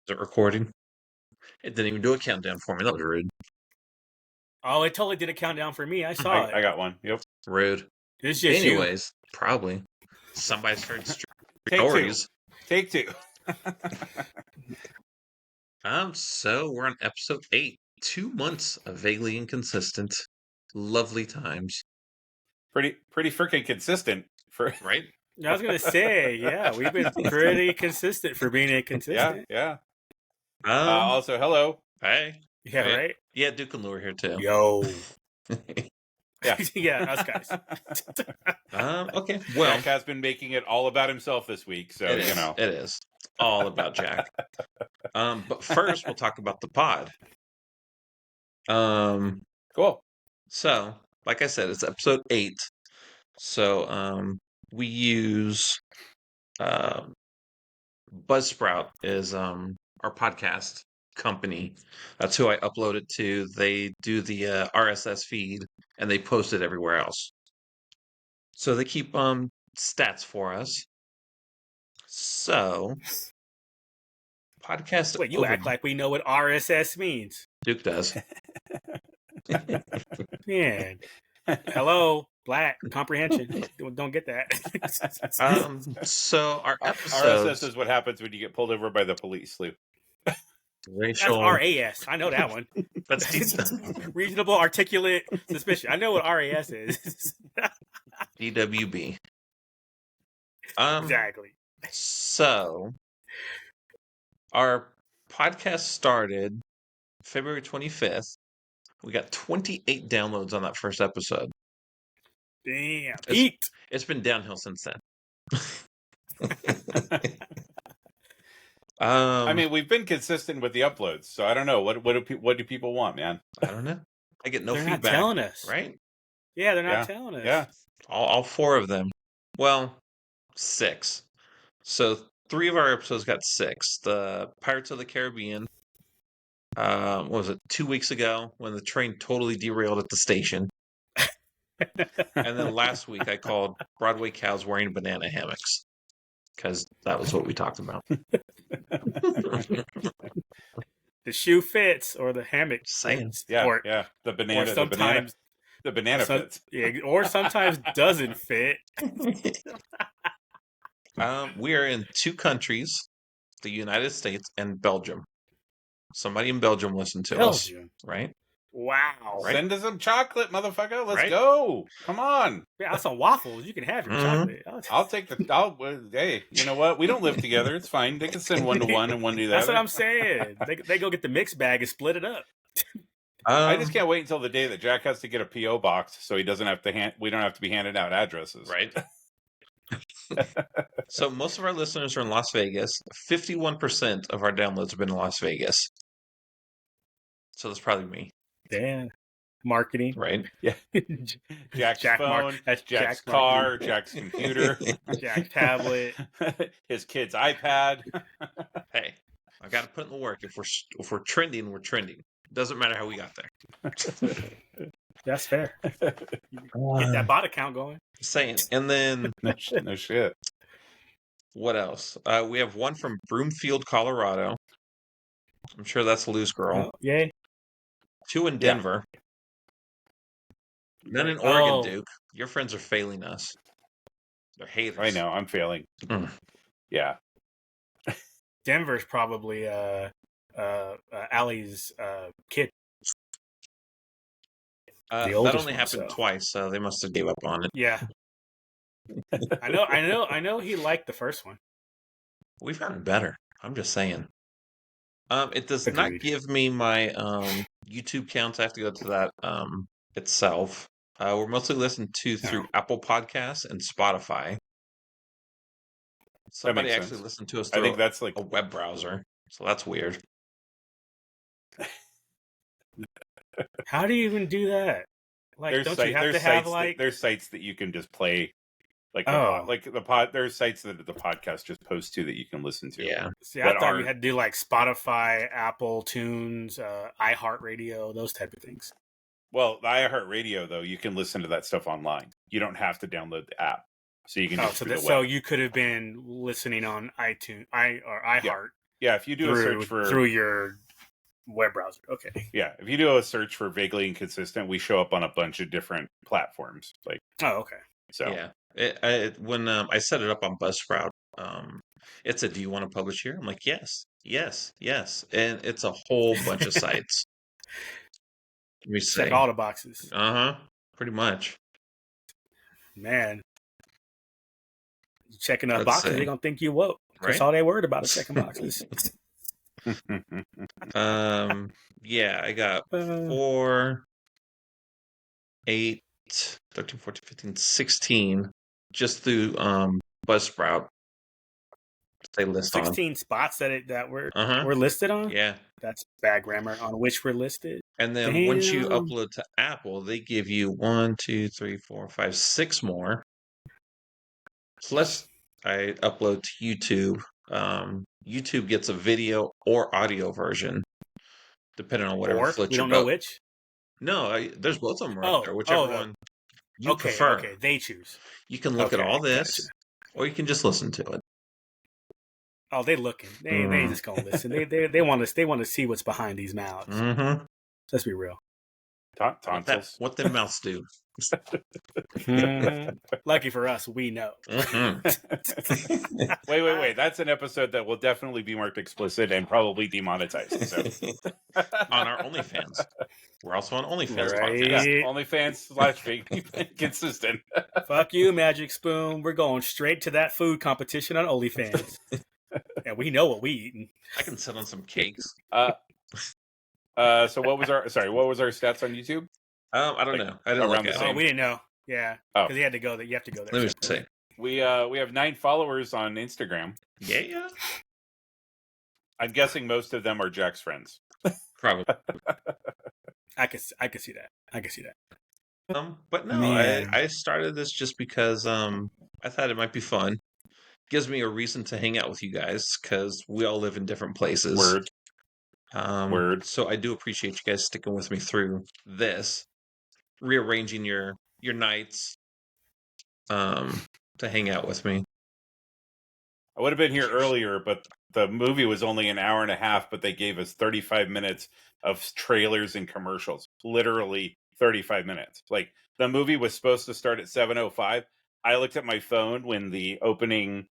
it recording? It didn't even do a countdown for me. That was rude. Oh, it totally did a countdown for me. I saw it. I got one. Yep. Rude. It's just Anyways, probably somebody started Take stories. Take two. So we're on episode 8. 2 months of vaguely inconsistent, lovely times. Pretty freaking consistent for right. I was gonna say, yeah, we've been pretty consistent for being inconsistent. Yeah. Also, hello. Hey. Yeah, Hey. right. Yeah, Duke and Lou are here too. Yo. Yeah. Yeah, us guys. Okay. Well, Jack has been making it all about himself this week, so it is all about Jack. But first we'll talk about the pod. Cool. So, like I said, it's episode 8. So, we use Buzzsprout is our podcast company. That's who I upload it to. They do the RSS feed and they post it everywhere else. So they keep stats for us. So podcast. Wait, you act like we know what RSS means. Duke does. Man, hello, black comprehension. Don't get that. So our episodes. RSS is what happens when you get pulled over by the police, Lou. Racial. That's RAS. I know that one. That's reasonable, articulate suspicion. I know what RAS is. DWB. Exactly. So our podcast started February 25th. We got 28 downloads on that first episode. Damn. Peaked. It's been downhill since then. I mean, we've been consistent with the uploads, so I don't know. What do people want, man? I don't know. I get no they're feedback. They're not telling us. Right? Yeah, they're not telling us. Yeah. All 4 of them. Well, 6. So 3 of our episodes got 6. The Pirates of the Caribbean. What was it? 2 weeks ago when the train totally derailed at the station. And then last week I called Broadway cows wearing banana hammocks. Because that was what we talked about. The shoe fits or the hammock fits. Yeah, the banana. Or sometimes the banana fits. Yeah, or sometimes doesn't fit. We are in 2 countries, the United States and Belgium. Somebody in Belgium listened to us, right? Wow. Right? Send us some chocolate, motherfucker. Let's go. Come on. Yeah, that's some waffles. You can have your chocolate. I'll take the... hey, you know what? We don't live together. It's fine. They can send 1 to 1 and 1 to that. That's what I'm saying. They go get the mix bag and split it up. I just can't wait until the day that Jack has to get a P.O. box so he doesn't have to we don't have to be handing out addresses. Right. So most of our listeners are in Las Vegas. 51% of our downloads have been in Las Vegas. So that's probably me. Damn. Marketing. Right. Yeah. Jack's phone, Jack's car, Jack's computer, Jack's tablet, his kid's iPad. Hey, I got to put in the work. If we're trending, we're trending. Doesn't matter how we got there. That's fair. Get that bot account going. Saying. And then no shit. What else? We have 1 from Broomfield, Colorado. I'm sure that's Lou's girl. Oh, yay. 2 in Denver. Then in Oregon, Duke. Your friends are failing us. They're haters. I know. I'm failing. Yeah. Denver's probably Allie's kid. That only happened twice, so they must have gave up on it. Yeah. I know he liked the first one. We've gotten better. I'm just saying. It does not give me my YouTube counts. I have to go to that itself. We're mostly listened to through Apple Podcasts and Spotify. Somebody actually listened to us through that's like a web browser, so that's weird. How do you even do that? Like, don't you have to have like? There's sites that you can just play, like there's sites that the podcast just posts to that you can listen to. Yeah. See, I thought you had to do like Spotify, Apple Tunes, iHeartRadio, those type of things. Well, the iHeartRadio though, you can listen to that stuff online. You don't have to download the app, so you can. So you could have been listening on iTunes, iHeart, Yeah, if you do a search for through your web browser. Okay. Yeah, if you do a search for Vaguely Inconsistent, we show up on a bunch of different platforms. Like, Oh, okay. so Yeah. When I set it up on Buzzsprout, it said, "Do you want to publish here?" I'm like, "Yes, yes, yes," and it's a whole bunch of sites. Let me Check see. all the boxes. Pretty much. Man, you checking up Let's boxes, see. they're gonna think you woke. That's Right? all they worried about is checking boxes. Yeah, I got Uh, 4, 8, 13, 14, 15, 16 just through Buzzsprout. They list on. 16 spots that Uh-huh. we're listed on. Yeah. That's bad grammar. On which we're listed. And then once you Damn. upload to Apple, they give you 1, 2, 3, 4, 5, 6 more. Plus, I upload to YouTube. YouTube gets a video or audio version, depending on whatever Or floats we your don't know boat. which. No, there's both of them right there, whichever one you okay, prefer. okay, they choose. You can look at all this, gotcha. or you can just listen to it. Oh, they looking. They ain't just gonna listen. They want to see what's behind these mouths. Mm-hmm. Let's be real. Tonsils. What them mouths do. Lucky for us, we know. Mm-hmm. Wait. That's an episode that will definitely be marked explicit and probably demonetized. So. On our OnlyFans. We're also on OnlyFans Right. podcast. Yeah, OnlyFans / Consistent. Fuck you, Magic Spoon. We're going straight to that food competition on OnlyFans. And we know what we eating. I can sit on some cakes. So what was our stats on YouTube? I don't know. I didn't look around the at same. Oh, we didn't know. Yeah, Oh. because you had to go there. You have to go there. Let me separately. see. We have 9 followers on Instagram. Yeah. I'm guessing most of them are Jack's friends. Probably. I could see that. I could see that. But no, Man. I started this just because I thought it might be fun. Gives me a reason to hang out with you guys because we all live in different places. Word. Word. So I do appreciate you guys sticking with me through this, rearranging your nights to hang out with me. I would have been here earlier, but the movie was only an hour and a half, but they gave us 35 minutes of trailers and commercials. Literally 35 minutes. Like, the movie was supposed to start at 7:05. I looked at my phone when the opening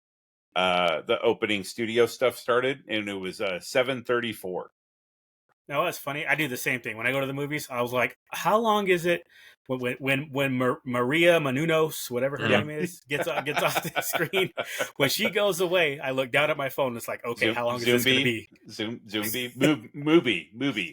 studio stuff started, and it was 7:34. No, that's funny. I do the same thing when I go to the movies. I was like, "How long is it when Maria Menounos, whatever her name is, gets off the screen? When she goes away, I look down at my phone. And it's like, okay, how long is this going to be? Movie. Movie,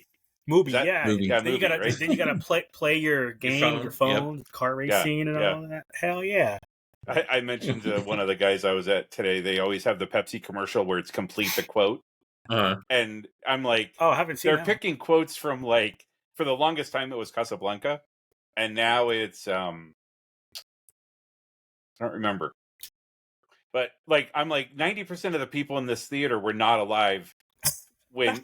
yeah. Movie? Then you gotta right? then you gotta play your game, your phone, car race scene, and all that. Hell yeah. I mentioned to one of the guys I was at today. They always have the Pepsi commercial where it's complete the quote. And I'm like, oh, I haven't seen. They're picking quotes from, like, for the longest time it was Casablanca, and now it's I don't remember. But like, I'm like 90% of the people in this theater were not alive when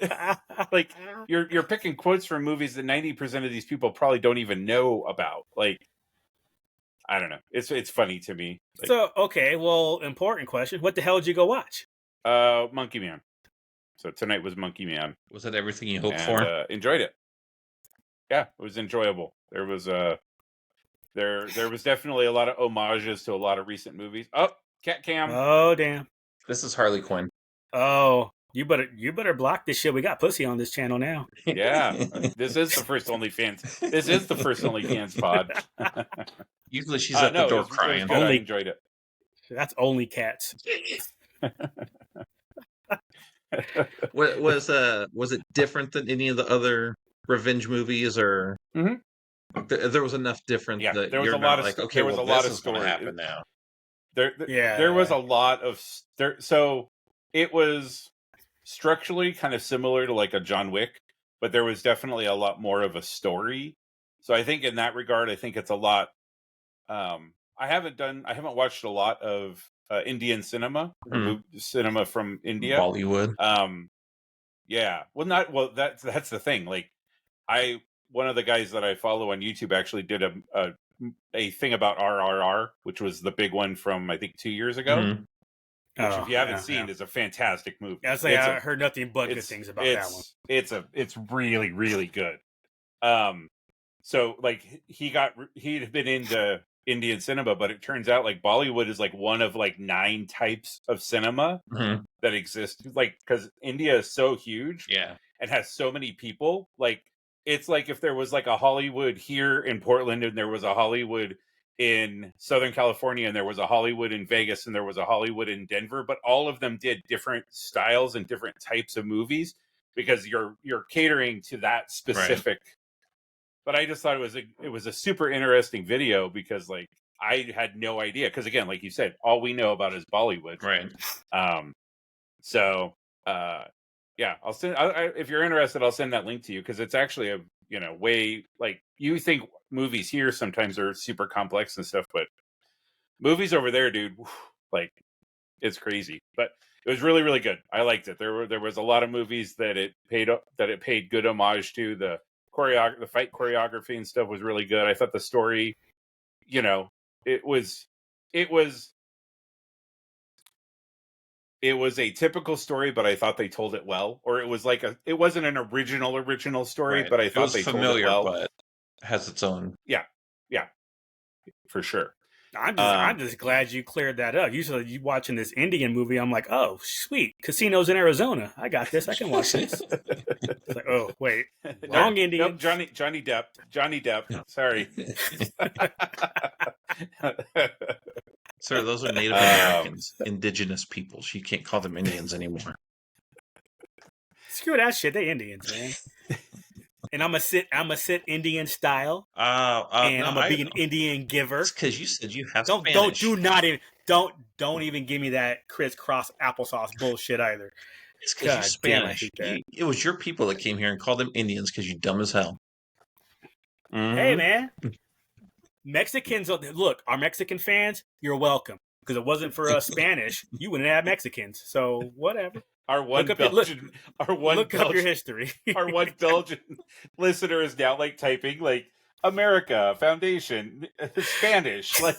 like you're picking quotes from movies that 90% of these people probably don't even know about. Like, I don't know. It's funny to me. Like, so okay, well, important question: what the hell did you go watch? Monkey Man. So tonight was Monkey Man. Was it everything you hoped and, for? Enjoyed it. Yeah, it was enjoyable. There was there was definitely a lot of homages to a lot of recent movies. Oh, cat cam. Oh damn. This is Harley Quinn. Oh, you better block this shit. We got pussy on this channel now. Yeah, this is the first OnlyFans. This is the first OnlyFans pod. Usually she's at the door crying. It was good. I enjoyed it. That's only cats. Was it different than any of the other revenge movies, or there was enough different? Yeah, that there was you're a lot not of like, okay, there was well, a lot this of is going to story. happen now. There was a lot of there. So it was structurally kind of similar to like a John Wick, but there was definitely a lot more of a story. So I think in that regard, I think it's a lot. I haven't watched a lot of Indian cinema or cinema from India. Bollywood. Yeah. That's the thing. Like, one of the guys that I follow on YouTube actually did a thing about RRR, which was the big one from I think 2 years ago. which if you haven't seen is a fantastic movie. I heard nothing but good things about that one. It's really, really good. So like he'd been into Indian cinema, but it turns out like Bollywood is like one of like 9 types of cinema that exist. Like, because India is so huge, and has so many people. Like, it's like if there was like a Hollywood here in Portland, and there was a Hollywood in Southern California, and there was a Hollywood in Vegas, and there was a Hollywood in Denver, but all of them did different styles and different types of movies because you're catering to that specific. Right. But I just thought it was a super interesting video because like I had no idea, because again, like you said, all we know about is Bollywood. Right. So yeah, I'll send. If you're interested, I'll send that link to you, because it's actually a way, like, you think movies here sometimes are super complex and stuff, but movies over there, dude, like, it's crazy. But it was really, really good. I liked it. There was a lot of movies that it paid good homage to. The fight choreography and stuff was really good. I thought the story, it was a typical story, but I thought they told it well. Or it was like it wasn't an original story, right. But I thought they familiar, told it well. But has its own. Yeah, for sure. I'm just glad you cleared that up. Usually, you watching this Indian movie, I'm like, oh, sweet, casinos in Arizona. I got this. I can watch this. It's like, oh, wait, wrong Indian. Nope, Johnny Depp. Yeah. Sorry. Sir, those are Native Americans, indigenous peoples. You can't call them Indians anymore. Screw that shit. They Indians, man. And I'm gonna sit Indian style, and I'm gonna be an Indian giver. It's because you said you have Spanish. Don't even give me that crisscross applesauce bullshit either. It's because you're Spanish. It was your people that came here and called them Indians because you're dumb as hell. Mm-hmm. Hey, man. Mexicans, look, our Mexican fans, you're welcome. Because it wasn't for us Spanish, you wouldn't have Mexicans. So whatever. Look up your history. Our one Belgian listener is now like typing like America Foundation Spanish. Like,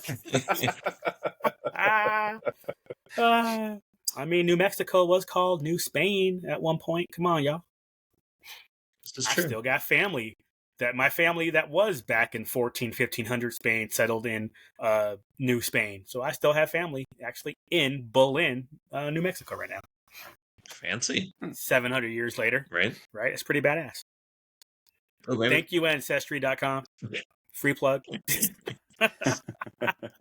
I mean, New Mexico was called New Spain at one point. Come on, y'all. This is true. I still got family. My family that was back in 1500 Spain settled in New Spain. So I still have family actually in Berlin, New Mexico right now. Fancy. 700 years later. Right. It's pretty badass. Okay. Thank you, Ancestry.com. Free plug.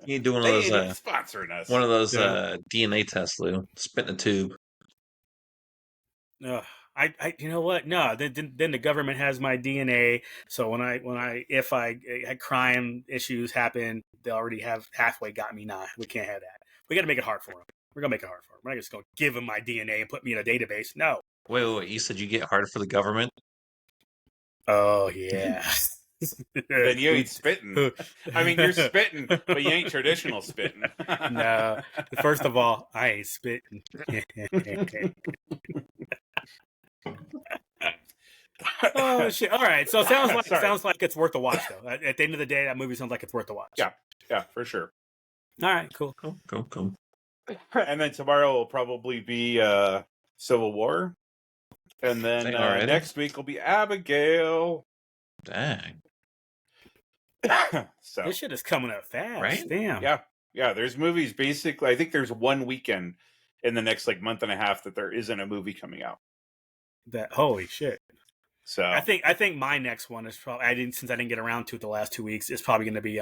You do one of those sponsoring us. One of those DNA tests, Lou. Spit in a tube. I you know what? No, then the government has my DNA. So if crime issues happen, they already have halfway got me. Nah, we can't have that. We got to make it hard for them. We're gonna make it hard for them. We're not just gonna give them my DNA and put me in a database. No. Wait. You said you get harder for the government? Oh yeah. Then you ain't spitting. I mean, you're spitting, but you ain't traditional spitting. No. First of all, I ain't spitting. Oh shit! All right, so it sounds like it's worth a watch though. At the end of the day, that movie sounds like it's worth a watch. Yeah, for sure. All right, cool. And then tomorrow will probably be Civil War, and then next week will be Abigail. Dang. So this shit is coming up fast, right? Damn. Yeah. There's movies basically. I think there's one weekend in the next like month and a half that there isn't a movie coming out. That holy shit. So I think my next one is probably since I didn't get around to it the last 2 weeks, it's probably going to be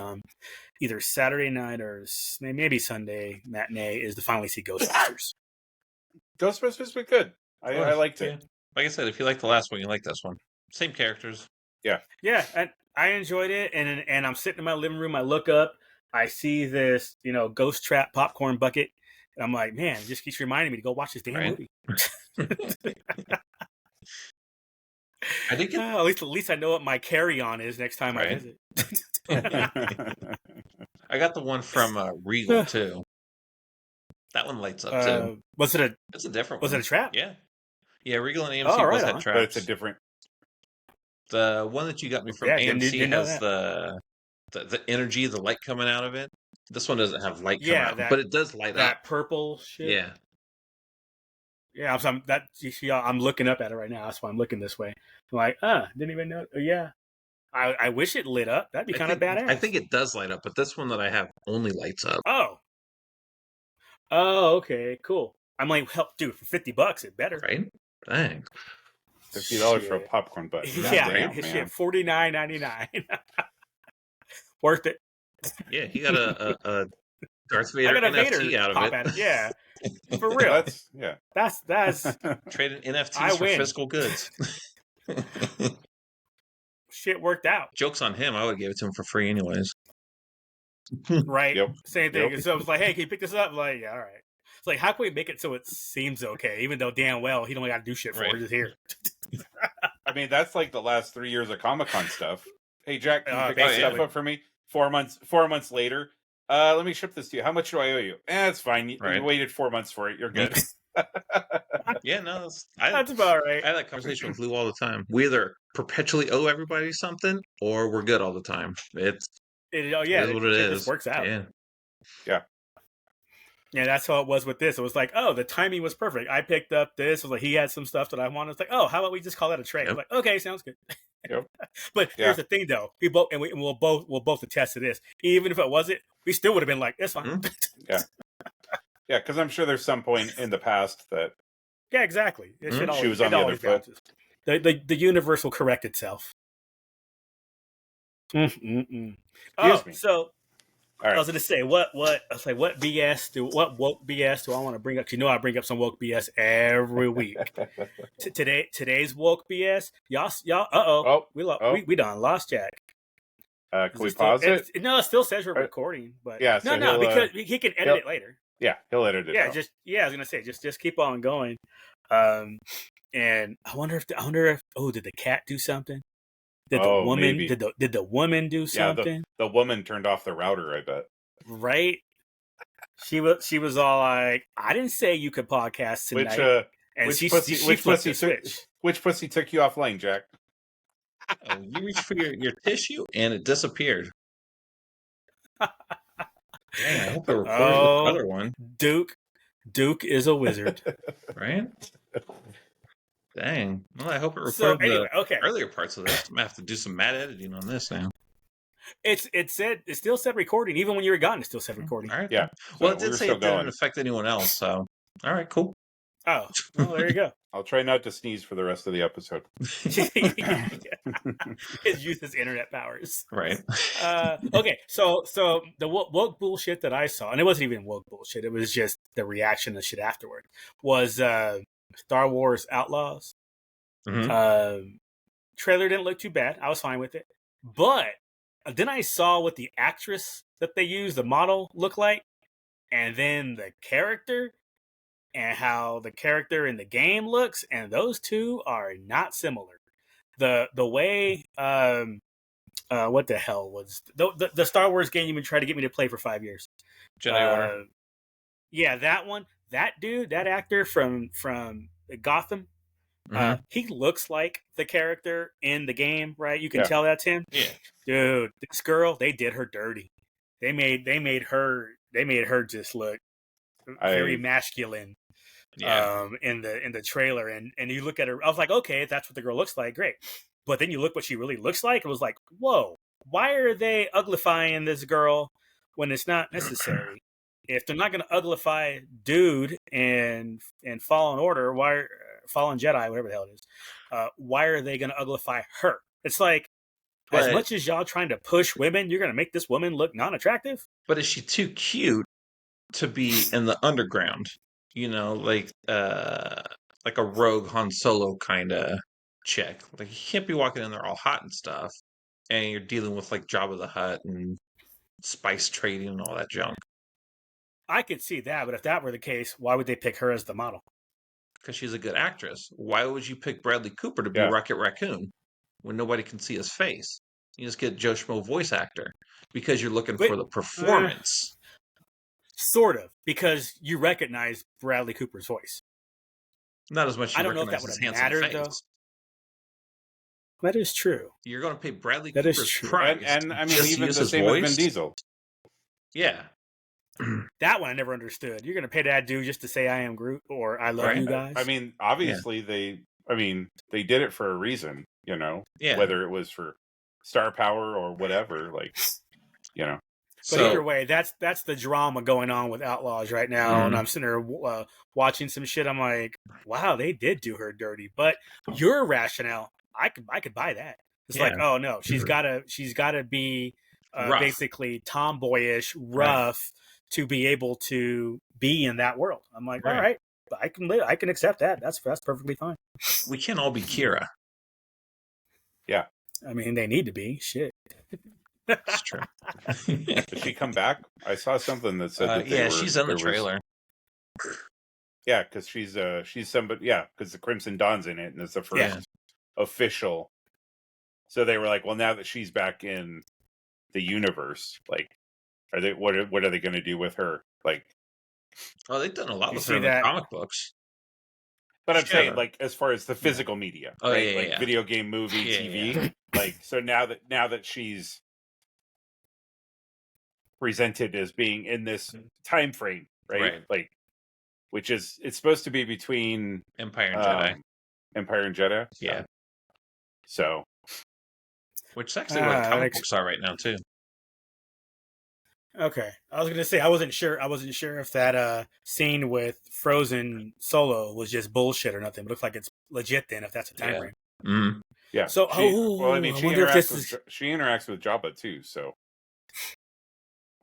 either Saturday night or maybe Sunday matinee is to finally see Ghostbusters. Ghostbusters was good. I liked it. Like I said, if you like the last one, you like this one. Same characters. Yeah, and I enjoyed it. And I'm sitting in my living room. I look up, I see this ghost trap popcorn bucket, and I'm like, man, it just keeps reminding me to go watch this damn movie. I think at least I know what my carry-on is next time I visit. I got the one from Regal too. That one lights up too. It's a different one. Was it a trap? Yeah. Regal and AMC both had traps. But it's a different. The one that you got me from AMC has the energy, the light coming out of it. This one doesn't have light coming out, but it does light up. That purple shit. Yeah, Yeah, I'm looking up at it right now. That's why I'm looking this way. I'm like, didn't even know. Yeah, I wish it lit up. That'd be kind of badass. I think it does light up, but this one that I have only lights up. Oh, okay, cool. I'm like, help, dude, for $50, it better. Right? Thanks. $50 for a popcorn button. Yeah, Damn, his man. shit, $49.99. Worth it. Yeah, he got a Darth Vader I got a NFT Vader out of pop it. at it. Yeah, for real. That's Trading NFTs I for win. physical goods. Shit worked out. Joke's on him. I would give it to him for free anyways. Right? Yep. Same thing. Yep. So it was like, hey, can you pick this up? I'm like, yeah, all right. It's like, how can we make it so it seems okay, even though damn well he don't got to do shit for it. Just here. I mean, that's like the last 3 years of Comic-Con stuff. Hey, Jack, can you pick this stuff up for me? 4 months later. Let me ship this to you. How much do I owe you? It's fine. You waited 4 months for it. You're good. Yeah, no, that's about right. I have that conversation with Lou all the time. We either perpetually owe everybody something, or we're good all the time. It is what it is. It just works out. Yeah. Yeah, that's how it was with this. It was like, oh, the timing was perfect. I picked up this. It was like he had some stuff that I wanted. It's like, oh, how about we just call that a trade? Yep. Like, okay, sounds good. Yep. But here's the thing, though. We'll both attest to this. Even if it wasn't, we still would have been like, it's fine. Mm-hmm. Yeah. Yeah, because I'm sure there's some point in the past that. Yeah, exactly. It should always, she was on the other foot. The universe will correct itself. Excuse me. So. All right. I was going to say, what woke BS do I want to bring up? You know, I bring up some woke BS every week. Today's woke BS, y'all. We done lost Jack. Can we pause it? No, it still says we're recording, but yeah, so no, because he can edit it later. Yeah, he'll edit it. Yeah, I was going to say, just keep on going. And I wonder if did the cat do something? Did the woman do something? Yeah, the woman turned off the router, I bet. Right? She was all like, I didn't say you could podcast tonight. Which pussy took you offline, Jack? You reached for your tissue and it disappeared. Dang, I hope it recorded the other one. Duke is a wizard. Right? Dang. Well, I hope it recorded the earlier parts of this. I'm going to have to do some mad editing on this now. It still said recording. Even when you were gone, it still said recording. All right. Yeah. Well, it did say it didn't affect anyone else, so. All right, cool. Oh, well, there you go. I'll try not to sneeze for the rest of the episode. His youth is internet powers. Right. Okay, so the woke bullshit that I saw, and it wasn't even woke bullshit, it was just the reaction and shit afterward, was Star Wars Outlaws. Mm-hmm. Trailer didn't look too bad. I was fine with it. But then I saw what the actress that they used, the model, looked like, and then the character, and how the character in the game looks, and those two are not similar. The way what the hell was the Star Wars game you've been trying to get me to play for 5 years? Jedi Order. Yeah, that one. That dude, that actor from Gotham, he looks like the character in the game, right? You can tell that's him. Yeah, dude, this girl, they did her dirty. They made her just look very masculine. Yeah. In the trailer, and you look at her, I was like, okay, if that's what the girl looks like, great. But then you look what she really looks like, it was like, whoa, why are they uglifying this girl when it's not necessary? If they're not going to uglify dude and Fallen Order, Fallen Jedi, whatever the hell it is, why are they going to uglify her? It's like, as much as y'all trying to push women, you're going to make this woman look non-attractive? But is she too cute to be in the underground? You know, like a rogue Han Solo kind of chick. Like, you can't be walking in there all hot and stuff, and you're dealing with like Jabba the Hutt and spice trading and all that junk. I could see that, but if that were the case, why would they pick her as the model? Because she's a good actress. Why would you pick Bradley Cooper to be Rocket Raccoon when nobody can see his face? You just get Joe Schmo voice actor because you're looking for the performance. Sort of, because you recognize Bradley Cooper's voice. Not as much as I don't know if that would have mattered, though. That is true. You're going to pay Bradley Cooper's price. And I mean, even the same with Vin Diesel. Yeah. That one I never understood. You're gonna pay that dude just to say I am Groot or I love Right. you guys. I mean, obviously they did it for a reason, Yeah. whether it was for star power or whatever, But So either way, that's the drama going on with Outlaws right now, and I'm sitting there watching some shit. I'm like, wow, they did do her dirty. But your rationale, I could buy that. It's like, oh no, she's gotta be rough. basically tomboyish, Right. rough to be able to be in that world. I'm like, Right. all right, I can accept that. That's perfectly fine. We can't all be Kira. Yeah. I mean, they need to be shit. It's true. Did she come back? I saw something that said that they were. She's in the trailer. Yeah, because she's somebody. Yeah, because the Crimson Dawn's in it, and it's the first official. So they were like, well, now that she's back in the universe, like, are they what are they going to do with her? Like, Oh, they've done a lot You with see her in the that- comic books. but I'm saying, Sure. like, as far as the physical media, Oh, right? yeah, like yeah. video game, movie, Yeah, TV. yeah. Like, so now that she's presented as being in this time frame, right? Like, which is it's supposed to be between Empire and Jedi. Empire and Jedi. Yeah. So, Which is actually where the comic that books are right now too. Okay, I was gonna say I wasn't sure if that scene with Frozen Solo was just bullshit or nothing. But it looks like it's legit then, if that's a time frame. Mm-hmm. yeah. So, she interacts with she interacts with Jabba too. So,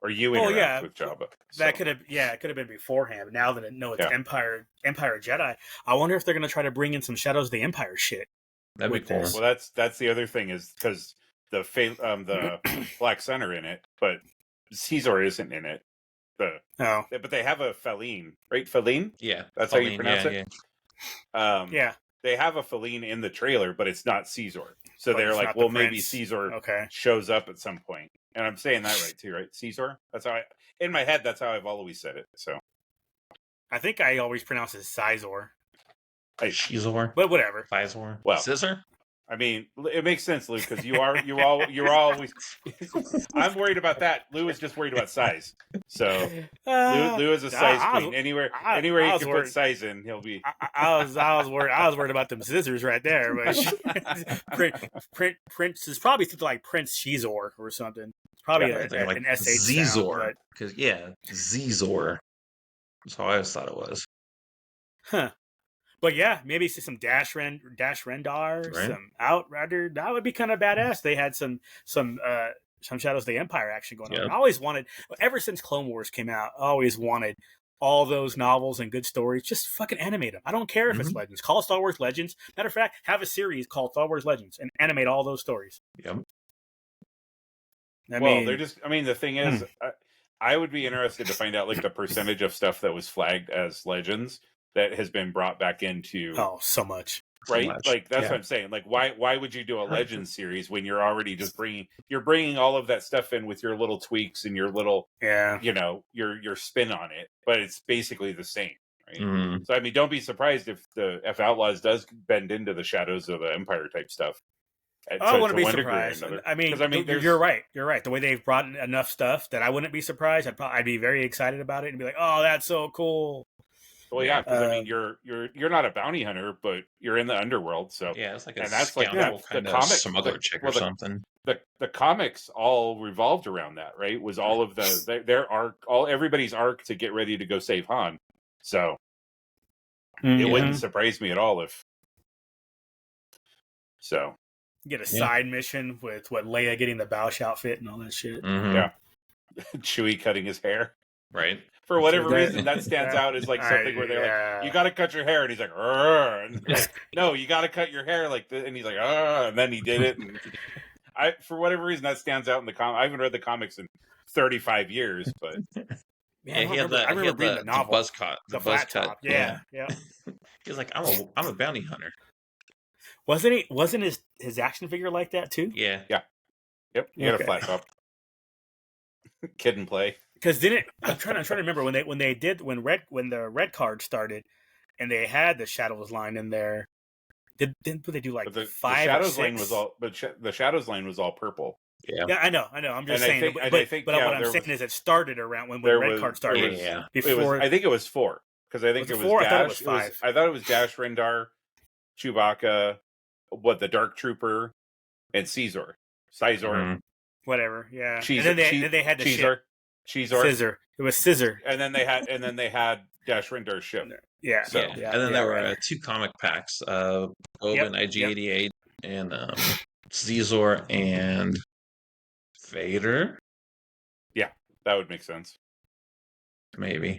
or you interact with Jabba. That could have it could have been beforehand. But now that it's Empire Jedi, I wonder if they're gonna try to bring in some Shadows of the Empire shit. That'd be cool. Well, that's the other thing is because the Black Sun are in it, but Caesar isn't in it. But they have a Feline, right? Feline? Yeah. That's how you pronounce it? Yeah. They have a Feline in the trailer, but it's not Caesar. So they're like, well, maybe Caesar shows up at some point. And I'm saying that right too, right? Caesar? That's how in my head, that's how I've always said it. So I think I always pronounce it Sizor. Shizor. But whatever. Sizor. Well, Scissor? I mean, it makes sense, Lou, because you're always. I'm worried about that. Lou is just worried about size. So Lou is a size queen. Anywhere you can put size in, he'll be. I was worried about them scissors right there. But Prince is probably something like Prince Shizor or something. It's probably an SH Zizor. Because Zizor. That's how I always thought it was. Huh. But yeah, maybe see some Dash Rendar, some Outrider. That would be kind of badass. They had some Shadows of the Empire action going on. I always wanted, ever since Clone Wars came out, I always wanted all those novels and good stories. Just fucking animate them. I don't care if it's Legends. Call it Star Wars Legends. Matter of fact, have a series called Star Wars Legends and animate all those stories. Yep. The thing is, I would be interested to find out like the percentage of stuff that was flagged as Legends that has been brought back into so much, right? So much. Like that's what I'm saying. Like why would you do a Legends series when you're already just bringing all of that stuff in with your little tweaks and your little your spin on it, but it's basically the same, right? So I mean, don't be surprised if Outlaws does bend into the Shadows of the Empire type stuff. I wouldn't be surprised. I mean, you're right. You're right. The way they've brought in enough stuff that I wouldn't be surprised. I'd be very excited about it and be like, "Oh, that's so cool." Well, yeah, because I mean, you're not a bounty hunter, but you're in the underworld, so it's like that's like the comic smuggler chick or something. The comics all revolved around that, right? Was all of their arc, everybody's arc to get ready to go save Han. So it wouldn't surprise me at all if. So you get a side mission with Leia getting the Bausch outfit and all that shit. Yeah, Chewie cutting his hair. Right. For whatever reason, that stands out as like something where they're like, "You got to cut your hair," and he's like, and like, "No, you got to cut your hair like this," and he's like, and then he did it. And for whatever reason, that stands out in the comic. I haven't read the comics in 35 years, but I remember reading the novel, the buzz cut. Yeah. He's like, I'm a bounty hunter. Wasn't his action figure like that too? Yeah. Yep. He had a flat top. Kid and play. Because I'm trying to remember when the red card started, and they had the Shadows line in there. Didn't they do like the 5 Shadows or 6? lane was all, but the Shadows lane was all purple. Yeah. Yeah, I know. I'm just And saying. I think What I'm saying is it started around when Red Card started. Yeah. Before I think it was 4 because I think was it it was 4? Dash. I thought it was 5. I thought it was Dash Rendar, Chewbacca, the Dark Trooper, and Caesar. Mhm. Whatever. Yeah. Cheezer, And then they had the ship. Cheezer. Scissor. It was Scissor. And then they had Dash Rendar's ship. Yeah. So Yeah. And then there were right. 2 comic packs, Boba and Yep. IG-88 and Zezor and Vader, yeah, that would make sense. maybe.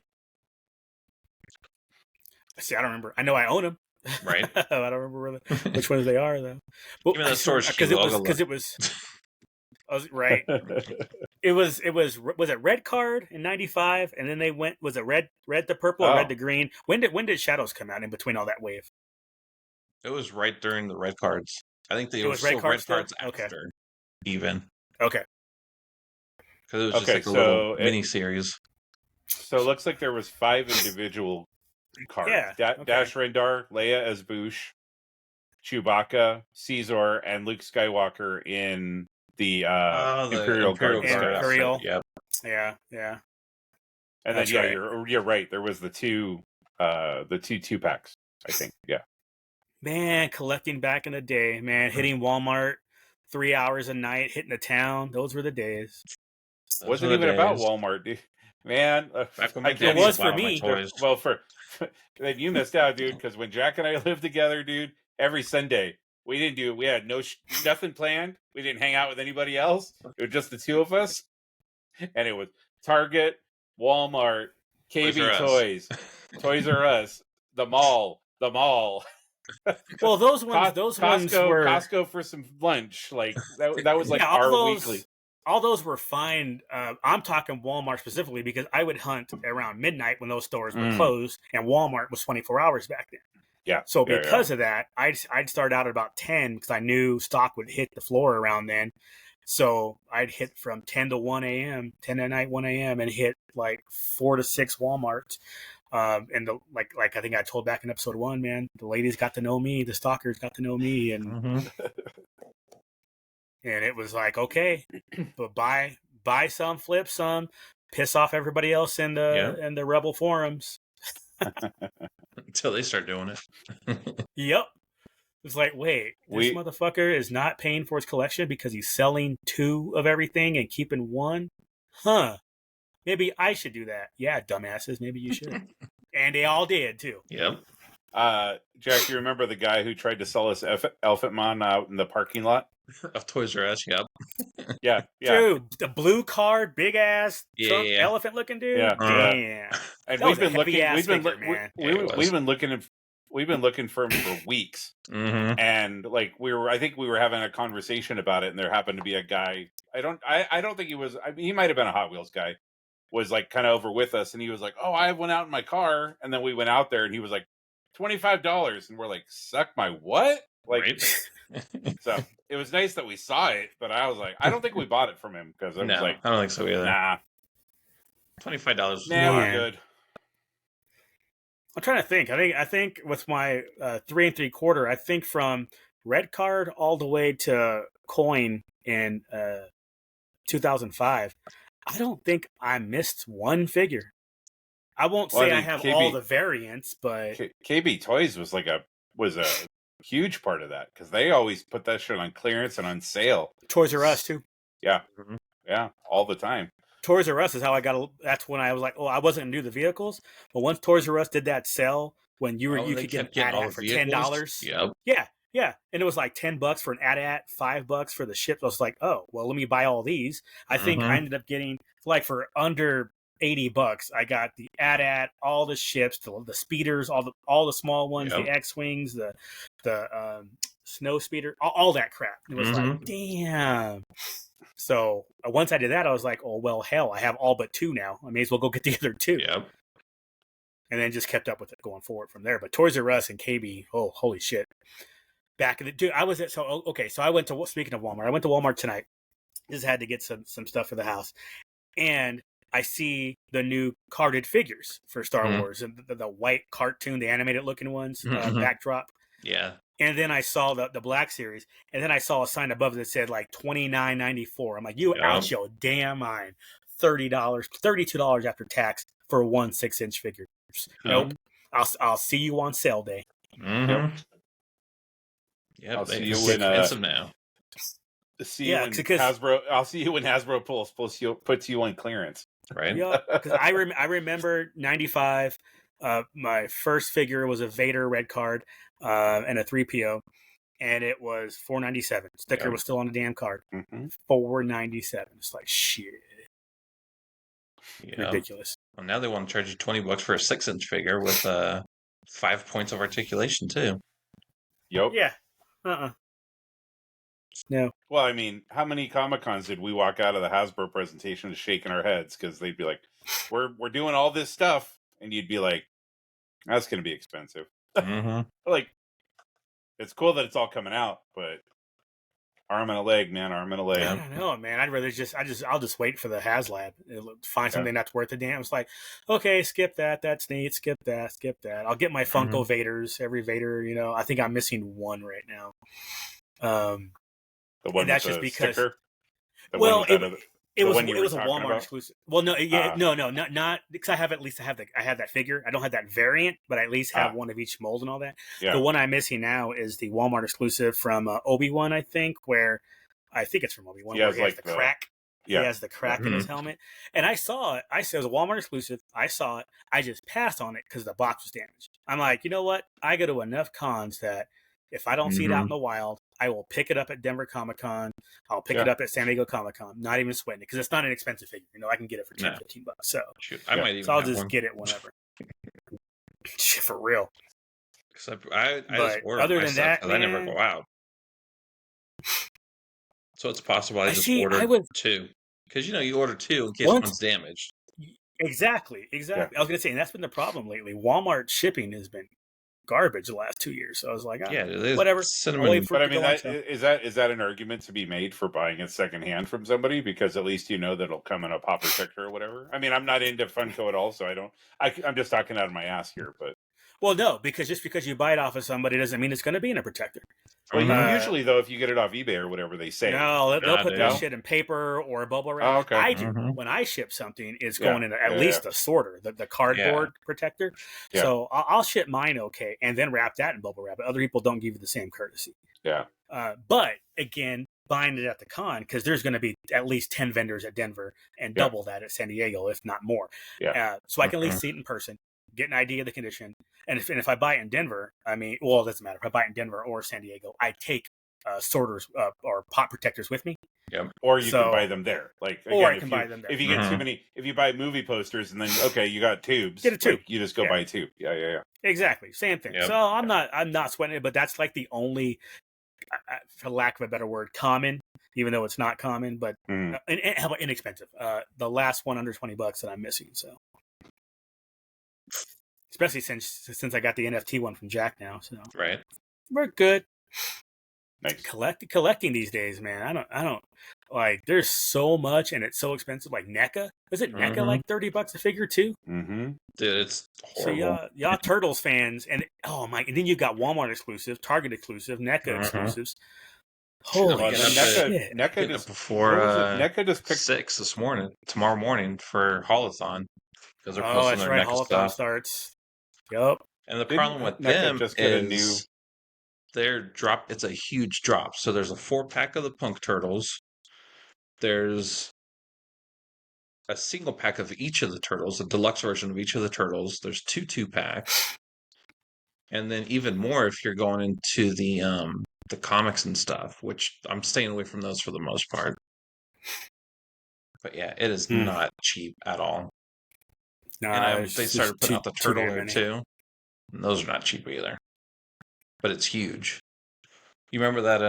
See, I don't remember. I know I own them. Right. I don't remember which ones they are though. Well, Give me the source because it was right. It was it Red Card in '95, and then they went. Was it red to purple or red to green? When did Shadows come out in between all that wave? It was right during the red cards. I think they It were was still red still? cards after, even. Okay. Because it was just like a little mini series. So it looks like there was 5 individual cards. Yeah. Dash Rendar, Leia as Boosh, Chewbacca, Caesar, and Luke Skywalker in the Imperial Guard. Imperial. Yep. Yeah. And That's then right. you're right. There was the two packs, I think. Yeah. Man, collecting back in the day, man, hitting Walmart 3 hours a night, hitting the town. Those were the days. It wasn't even about Walmart, dude. Man, it was for me. Well, then you missed out, dude. Because when Jack and I lived together, dude, every Sunday we had nothing planned. We didn't hang out with anybody else. It was just the 2 of us, and it was Target, Walmart, KB Toys, Toys R Us, the mall. Well, those ones were Costco for some lunch. Like that was like weekly. All those were fine. I'm talking Walmart specifically because I would hunt around midnight when those stores were closed, and Walmart was 24 hours back then. Yeah. So because of that, I'd start out at about 10 because I knew stock would hit the floor around then. So I'd hit from 10 to 1 a.m., 10 at night, 1 a.m., and hit like 4 to 6 Walmarts. And like I think I told back in episode 1, man, the ladies got to know me, the stalkers got to know me, and and it was like, okay, but buy some, flip some, piss off everybody else in the Rebel forums until they start doing it. Yep. It's like, wait, this motherfucker is not paying for his collection because he's selling 2 of everything and keeping 1? Huh. Maybe I should do that. Yeah, dumbasses, maybe you should. And they all did, too. Yep. Jack, you remember the guy who tried to sell us Elephant Man out in the parking lot? Of Toys R Us, yep. Yeah. Dude, the blue card, big ass, elephant looking dude. Yeah. Damn. And we've been looking for him for weeks. And like I think we were having a conversation about it, and there happened to be a guy. I don't think he was. I mean, he might have been a Hot Wheels guy. Was like kind of over with us, and he was like, "Oh, I have one out in my car." And then we went out there, and he was like, $25, and we're like, "Suck my what?" Like, right. So it was nice that we saw it, but I was like, I don't think we bought it from him because I was like, I don't think so either. Nah, $25. Nah, we're good. I'm trying to think. I think with my 3 3/4, I think from Red Card all the way to Coin in 2005. I don't think I missed one figure. I won't say I have all the variants, but KB Toys was a huge part of that because they always put that shit on clearance and on sale. Toys R Us too. Yeah, yeah, all the time. Toys R Us is how I got. That's when I was like, oh, I wasn't gonna do the vehicles, but once Toys R Us did that sell when you could get an AT-AT for $10. Yeah, and it was like $10 for an AT-AT, $5 for the ship. I was like, oh, well, let me buy all these. I think I ended up getting like for under $80. I got the AT-AT, all the ships, the speeders, all the small ones, the X-wings, the snow speeder, all that crap. It was like, damn. So once I did that, I was like, oh, well, hell, I have all but 2 now. I may as well go get the other 2. Yep. And then just kept up with it going forward from there. But Toys R Us and KB, oh, holy shit. Back in the dude, I was at so I went to, speaking of Walmart, I went to Walmart tonight. Just had to get some stuff for the house, and I see the new carded figures for Star Wars and the white cartoon, the animated looking ones backdrop. Yeah. And then I saw the Black Series, and then I saw a sign above that said like $29.94. I'm like, you out your damn mind. $30, $32 after tax for one 6-inch figure. Nope. I'll see you on sale day. Mm-hmm. Yep. I'll see It's you when expensive now. I'll see you when Hasbro puts you on clearance. Right. Yeah, because I remember 95. My first figure was a Vader red card and a 3PO, and it was $4.97. Sticker was still on the damn card. Mm-hmm. $4.97. It's like shit. Yeah. Ridiculous. Well, now they want to charge you $20 for a 6-inch figure with 5 points of articulation too. Yep. Yeah. No. Well, I mean, how many Comic-Cons did we walk out of the Hasbro presentation shaking our heads because they'd be like, "We're doing all this stuff," and you'd be like, "That's going to be expensive." Mm-hmm. Like, it's cool that it's all coming out, but arm and a leg, man, arm and a leg. I don't know, man. I'd rather I'll just wait for the HasLab. Find something that's worth a damn. It's like, okay, skip that. That's neat. Skip that. I'll get my Funko Vaders. Every Vader, I think I'm missing one right now. The one that's with just the because. sticker? It was a Walmart about? exclusive. Well, no, not because I have that figure. I don't have that variant, but I at least have one of each mold and all that. Yeah. The one I'm missing now is the Walmart exclusive from Obi-Wan, I think it's from Obi-Wan, where he has the crack. Yeah. He has the crack in his helmet. And I saw it. It was a Walmart exclusive. I saw it. I just passed on it because the box was damaged. I'm like, you know what? I go to enough cons that if I don't see it out in the wild, I will pick it up at Denver Comic-Con. I'll pick it up at San Diego Comic-Con. Not even sweating it because it's not an expensive figure. I can get it for $10, $15. So, I might even. So I'll just get it whenever. For real. I just order other than that, because I never go out. So it's possible I just ordered 2. Because you order 2 in case one's damaged. Exactly. Yeah. I was going to say, and that's been the problem lately. Walmart shipping has been garbage the last 2 years. So I was like, whatever. But I mean, is that an argument to be made for buying it secondhand from somebody? Because at least that it'll come in a pop protector or whatever. I mean, I'm not into Funko at all, so I'm just talking out of my ass here. But well, no, because just because you buy it off of somebody doesn't mean it's going to be in a protector. Well, usually though, if you get it off eBay or whatever, they say no, they'll put that shit in paper or bubble wrap. Oh, okay. I do when I ship something, it's going in at least a sorter, the cardboard protector. Yeah. So I'll ship mine and then wrap that in bubble wrap. But other people don't give you the same courtesy. Yeah. But again, buying it at the con because there's going to be at least 10 vendors at Denver and double that at San Diego, if not more. Yeah. So I can at least see it in person, get an idea of the condition. And if I buy it in Denver, it doesn't matter. If I buy it in Denver or San Diego, I take sorters or pot protectors with me. Yeah. Or you can buy them there. Like, again, or I can buy them there. If you get too many, if you buy movie posters and then, you got tubes. Get a tube. You just go buy a tube. Yeah. Exactly. Same thing. Yep. So I'm not sweating it, but that's like the only, for lack of a better word, common, even though it's not common, but and how about inexpensive? The last one under $20 that I'm missing. So. Especially since I got the NFT one from Jack now, so we're good. Nice. Collecting these days, man. I don't like. There's so much, and it's so expensive. Like NECA, is it NECA like $30 a figure too? Mm-hmm. Dude, it's horrible. So y'all Turtles fans, and and then you got Walmart exclusive, Target exclusive, NECA exclusives. Holy shit! NECA just before NECA just picked 6 this morning, tomorrow morning for Holothon because they're posting their NECA Holothon stuff. Starts. Yep. And the problem with them is their drop. It's a huge drop. So there's a 4-pack of the Punk Turtles. There's a single pack of each of the Turtles, a deluxe version of each of the Turtles. There's 2-packs. And then even more if you're going into the comics and stuff, which I'm staying away from those for the most part. But yeah, it is not cheap at all. No, and they started putting out the Turtle there too. And those are not cheap either. But it's huge. You remember that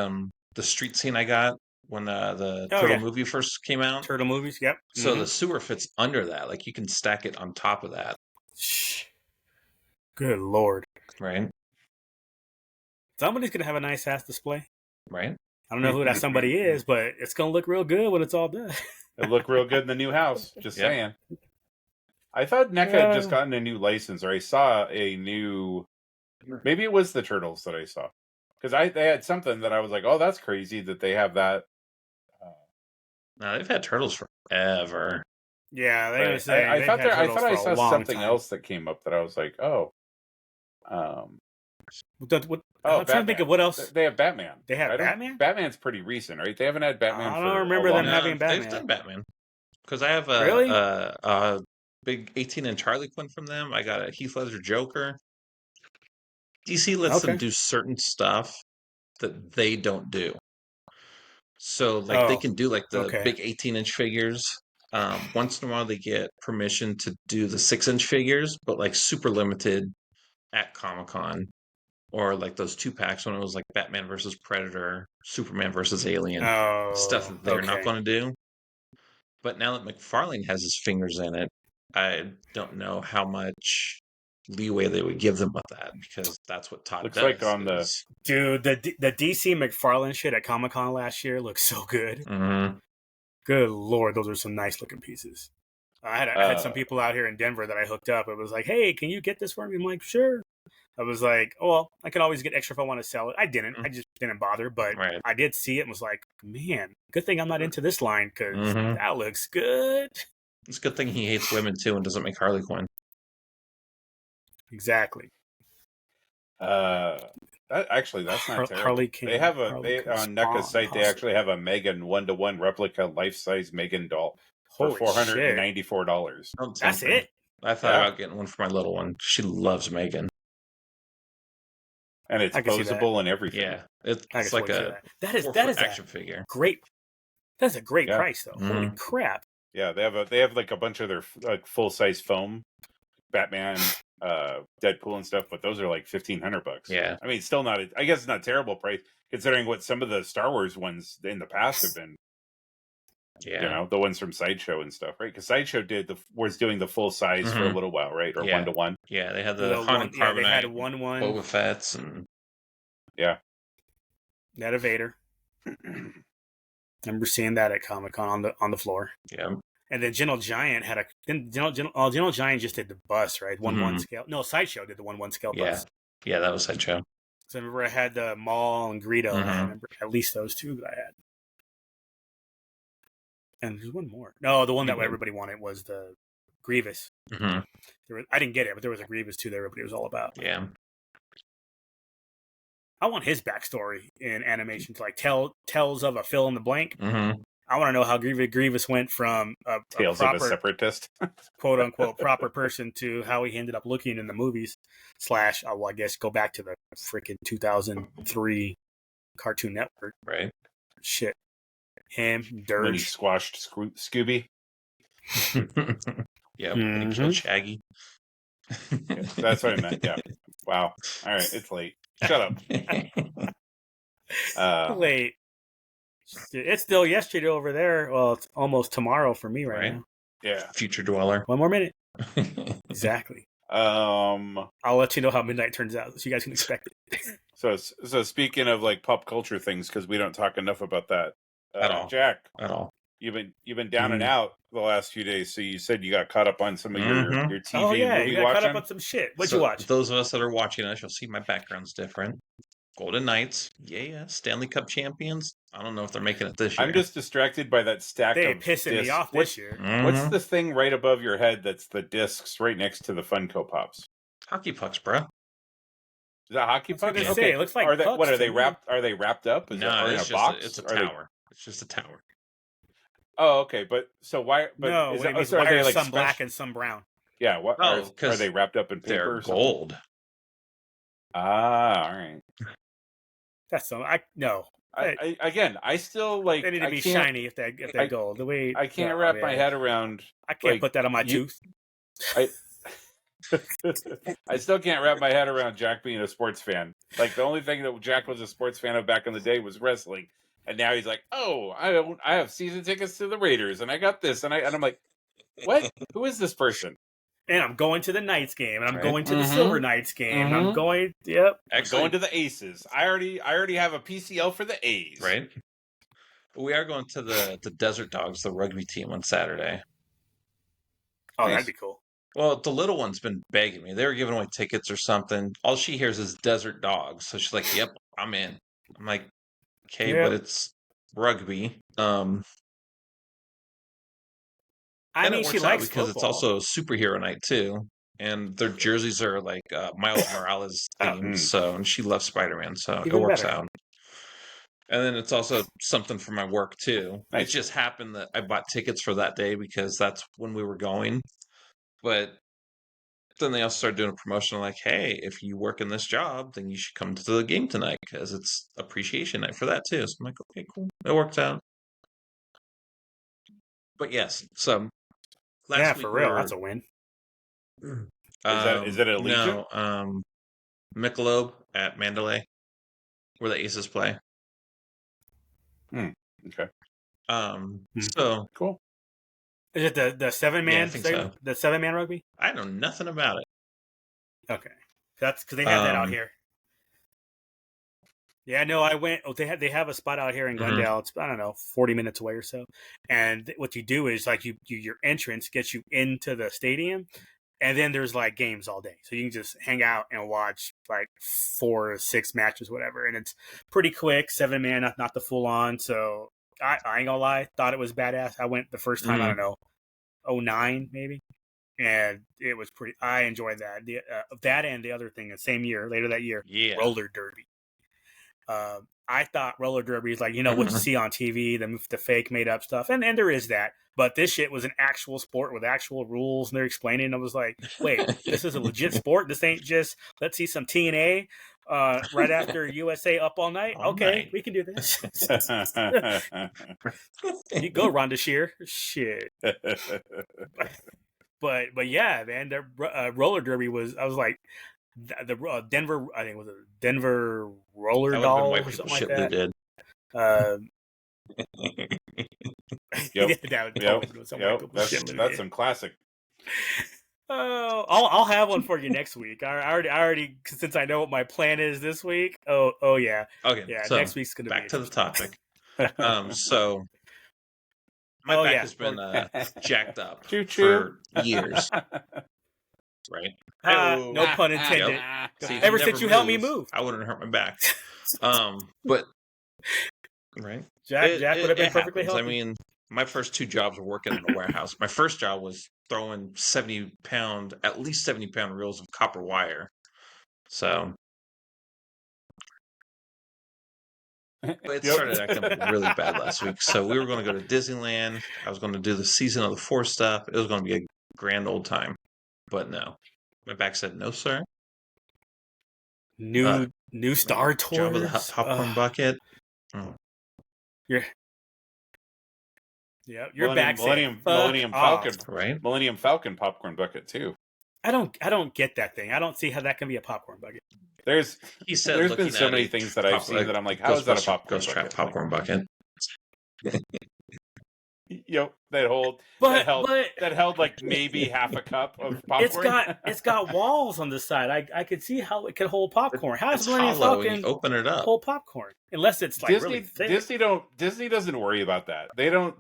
the street scene I got when the Turtle movie first came out? Turtle movies, yep. So the sewer fits under that. Like you can stack it on top of that. Good Lord. Right. Somebody's going to have a nice ass display. Right. I don't know who that somebody is, but it's going to look real good when it's all done. It'll look real good in the new house. Just saying. I thought NECA had just gotten a new license, or I saw a new Maybe it was the Turtles that I saw. Because they had something that I was like, oh, that's crazy that they have that. No, they've had Turtles forever. Yeah, they're gonna Right. say I they've thought had I Turtles thought for I a saw long something time. else that came up that I was like, oh. I'm Batman. trying to think of what else. They have Batman. They have Batman? Batman's pretty recent, right? They haven't had Batman I for don't remember a them long having time. They've Batman. done Batman. Because I have Really? a big 18-inch Harley Quinn from them. I got a Heath Ledger Joker. DC lets them do certain stuff that they don't do. So, like, they can do, like, the big 18-inch figures. Once in a while, they get permission to do the 6-inch figures, but, like, super limited at Comic-Con. Or, like, those 2-packs when it was, like, Batman versus Predator, Superman versus Alien. Stuff that they're not going to do. But now that McFarlane has his fingers in it, I don't know how much leeway they would give them with that, because that's what Todd Looks does. like on the Dude, the DC McFarlane shit at Comic Con last year looks so good. Mm-hmm. Good lord, those are some nice looking pieces. I had some people out here in Denver that I hooked up. It was like, hey, can you get this for me? I'm like, sure. I was like, oh, well, I can always get extra if I want to sell it. I didn't. I just didn't bother. But I did see it and was like, man, good thing I'm not into this line because that looks good. It's a good thing he hates women too and doesn't make Harley Quinn. Exactly. Actually, that's not terrible. Harley King, they have on NECA's site. They actually have a Megan 1-to-1 replica life-size Megan doll for $494. That's it. I thought about getting one for my little one. She loves Megan. And it's posable and everything. Yeah, it's like a that is action figure. Great. That's a great price though. Holy crap! Yeah, they have like a bunch of their like full size foam Batman, Deadpool and stuff, but those are like $1,500. Yeah, I mean, still not. I guess it's not a terrible price considering what some of the Star Wars ones in the past have been. Yeah, you know, the ones from Sideshow and stuff, right? Because Sideshow was doing the full size for a little while, right? Or 1-to-1. Yeah, they had the Han and Carbonite, they had 1-1, Boba Fett's, and they had a Vader. Remember seeing that at Comic-Con on the floor. Yeah. And then Gentle Giant had Gentle Giant just did the bus, right? 1-1 scale. No, Sideshow did the 1-1 scale bus. Yeah, that was Sideshow. So I remember I had the Maul and Greedo. I remember at least those two that I had. And there's one more. No, the one that everybody wanted was the Grievous. I didn't get it, but there was a Grievous too that everybody was all about. Yeah. I want his backstory in animation to like tells of a fill in the blank. I want to know how Grievous went from a proper, of a separatist, quote unquote, proper person to how he ended up looking in the movies. / I guess go back to the freaking 2003 Cartoon Network. Right. Shit. Him, Dirge. When he squashed Scooby. Yeah, when he killed Shaggy. Yeah, that's what I meant. Yeah. Wow. All right, it's late. Shut up. Late. It's still yesterday over there. Well, it's almost tomorrow for me right now. Yeah. Future dweller. 1 more minute. Exactly. I'll let you know how midnight turns out, so you guys can expect it. So speaking of like pop culture things, because we don't talk enough about that at all. Jack, at all. You've been down and out the last few days. So you said you got caught up on some of your TV oh, yeah, movie you got watching? caught up on some shit. What'd you watch? Those of us that are watching us, you'll see my background's different. Golden Knights, yeah, Stanley Cup champions. I don't know if they're making it this year. I'm just distracted by that stack They're of pissing discs. me off this year. What's the thing right above your head that's the discs right next to the Funko Pops? Hockey pucks, bro. Is that hockey pucks? It looks like pucks. What are they wrapped? Are they wrapped up? No, in a box? It's a tower. It's just a tower. Oh, okay. But so why? But no, so are they like some black and some brown? Yeah. What? Are they wrapped up in paper? They're gold. Ah, all right. That's some. No. I still like. They need to be shiny if they're gold. The way I can't wrap my head around. I can't put that on my tooth. I still can't wrap my head around Jack being a sports fan. Like the only thing that Jack was a sports fan of back in the day was wrestling, and now he's like, "Oh, I have season tickets to the Raiders, and I got this," and I'm like, "What? Who is this person?" And I'm going to the Knights game, and I'm going to the Silver Knights game, and I'm going. Yep, I'm going to the Aces. I already have a PCL for the A's. Right. We are going to the Desert Dogs, the rugby team, on Saturday. Oh, nice. That'd be cool. Well, the little one's been begging me. They were giving away tickets or something. All she hears is desert dogs. So she's like, "Yep, I'm in." I'm like, "Okay, but Yep. it's rugby." I And it mean, she works out likes because it's football. also superhero night too. And their jerseys are like Miles Morales Oh, themed. So, and she loves Spider-Man, so it even works better. out. And then it's also something for my work too. It Nice. just happened that I bought tickets for that day because that's when we were going. But then they also started doing a promotion like, hey, if you work in this job, then you should come to the game tonight because it's appreciation night for that too. So I'm like, okay, cool. It worked out. But yes, so Yeah, last for week we real. were That's a win. Is it a Legion? no, Michelob at Mandalay where the Aces play. Okay. So Cool. Is it the 7-man? yeah, I think so. The 7-man rugby? I know nothing about it. Okay, that's because they have that out here. Yeah, no, I went. Oh, they have a spot out here in Glendale. It's, I don't know, 40 minutes away or so. And what you do is like your entrance gets you into the stadium, and then there's like games all day, so you can just hang out and watch like 4 or 6 matches, whatever. And it's pretty quick, 7-man, not the full on. So I ain't gonna lie, thought it was badass. I went the first time, I don't know, 09 maybe, and it was pretty. I enjoyed that. That and the other thing, the same year, later that year, Yeah. roller derby. I thought roller derby is like, what you see on TV, the fake made up stuff, and there is that. But this shit was an actual sport with actual rules, and they're explaining. I was like, wait, this is a legit sport. This ain't just let's see some TNA right after USA Up All Night. Okay, we can do this. You go, Rhonda Shear. Shit. But yeah, man, the roller derby was. I was like, the Denver. I think it was a Denver Roller Dolls or something like that. Did. Yep. That would Yep. was some Yep. Michael Shit That's some classic. Oh, I'll have one for you next week. I already since I know what my plan is this week. Oh yeah. Okay. Yeah, So next week's gonna be back to the interesting. topic. So my back has been jacked up for years. Right? No pun intended. Yep. See, Ever since you helped me move, I wouldn't hurt my back. But right, Jack would have been perfectly happens. healthy. I mean, my first 2 jobs were working in a warehouse. My first job was throwing at least 70-pound reels of copper wire. So it started acting really bad last week. So we were going to go to Disneyland. I was going to do the Season of the Force stuff. It was going to be a grand old time. But no, my back said no, sir. New Star Tours. Job of the popcorn bucket. You're back. Millennium Falcon, right? Millennium Falcon popcorn bucket too. I don't get that thing. I don't see how that can be a popcorn bucket. There's been so many things that I've seen that I'm like, how is that a popcorn bucket? Ghost Trap popcorn bucket. Yep, that held like maybe half a cup of popcorn. It's got walls on the side. I could see how it could hold popcorn. How does Millennium Falcon open it up hold popcorn? Unless it's like really thick. Disney doesn't worry about that. They don't.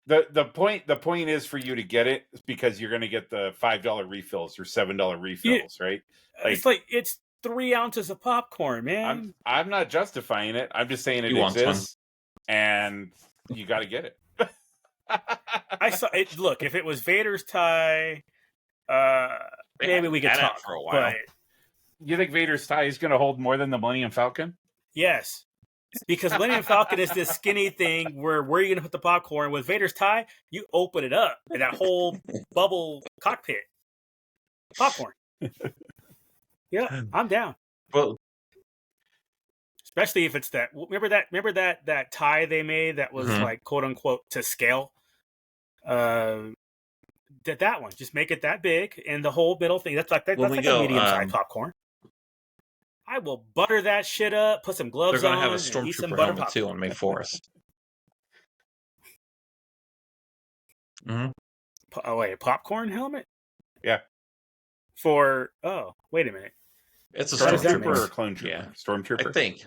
The point is for you to get it because you're going to get the $5 refills or $7 refills, right? It's 3 ounces of popcorn, man. I'm not justifying it. I'm just saying it exists, and you got to get it. I saw it. Look, if it was Vader's tie, maybe we could talk for a while. But you think Vader's tie is going to hold more than the Millennium Falcon? Yes. Because Millennium Falcon is this skinny thing where are you going to put the popcorn? With Vader's tie, you open it up and that whole bubble cockpit. Popcorn. Yeah, I'm down. Well, especially if it's that. Remember that tie they made that was like quote unquote to scale. That one, just make it that big and the whole middle thing. That's like a medium-sized popcorn. I will butter that shit up, put some gloves on. They're going to have a Stormtrooper helmet too on May 4th. Oh, wait, a popcorn helmet? Yeah. Wait a minute. It's a Stormtrooper or a clone trooper? Yeah. Stormtrooper? I think.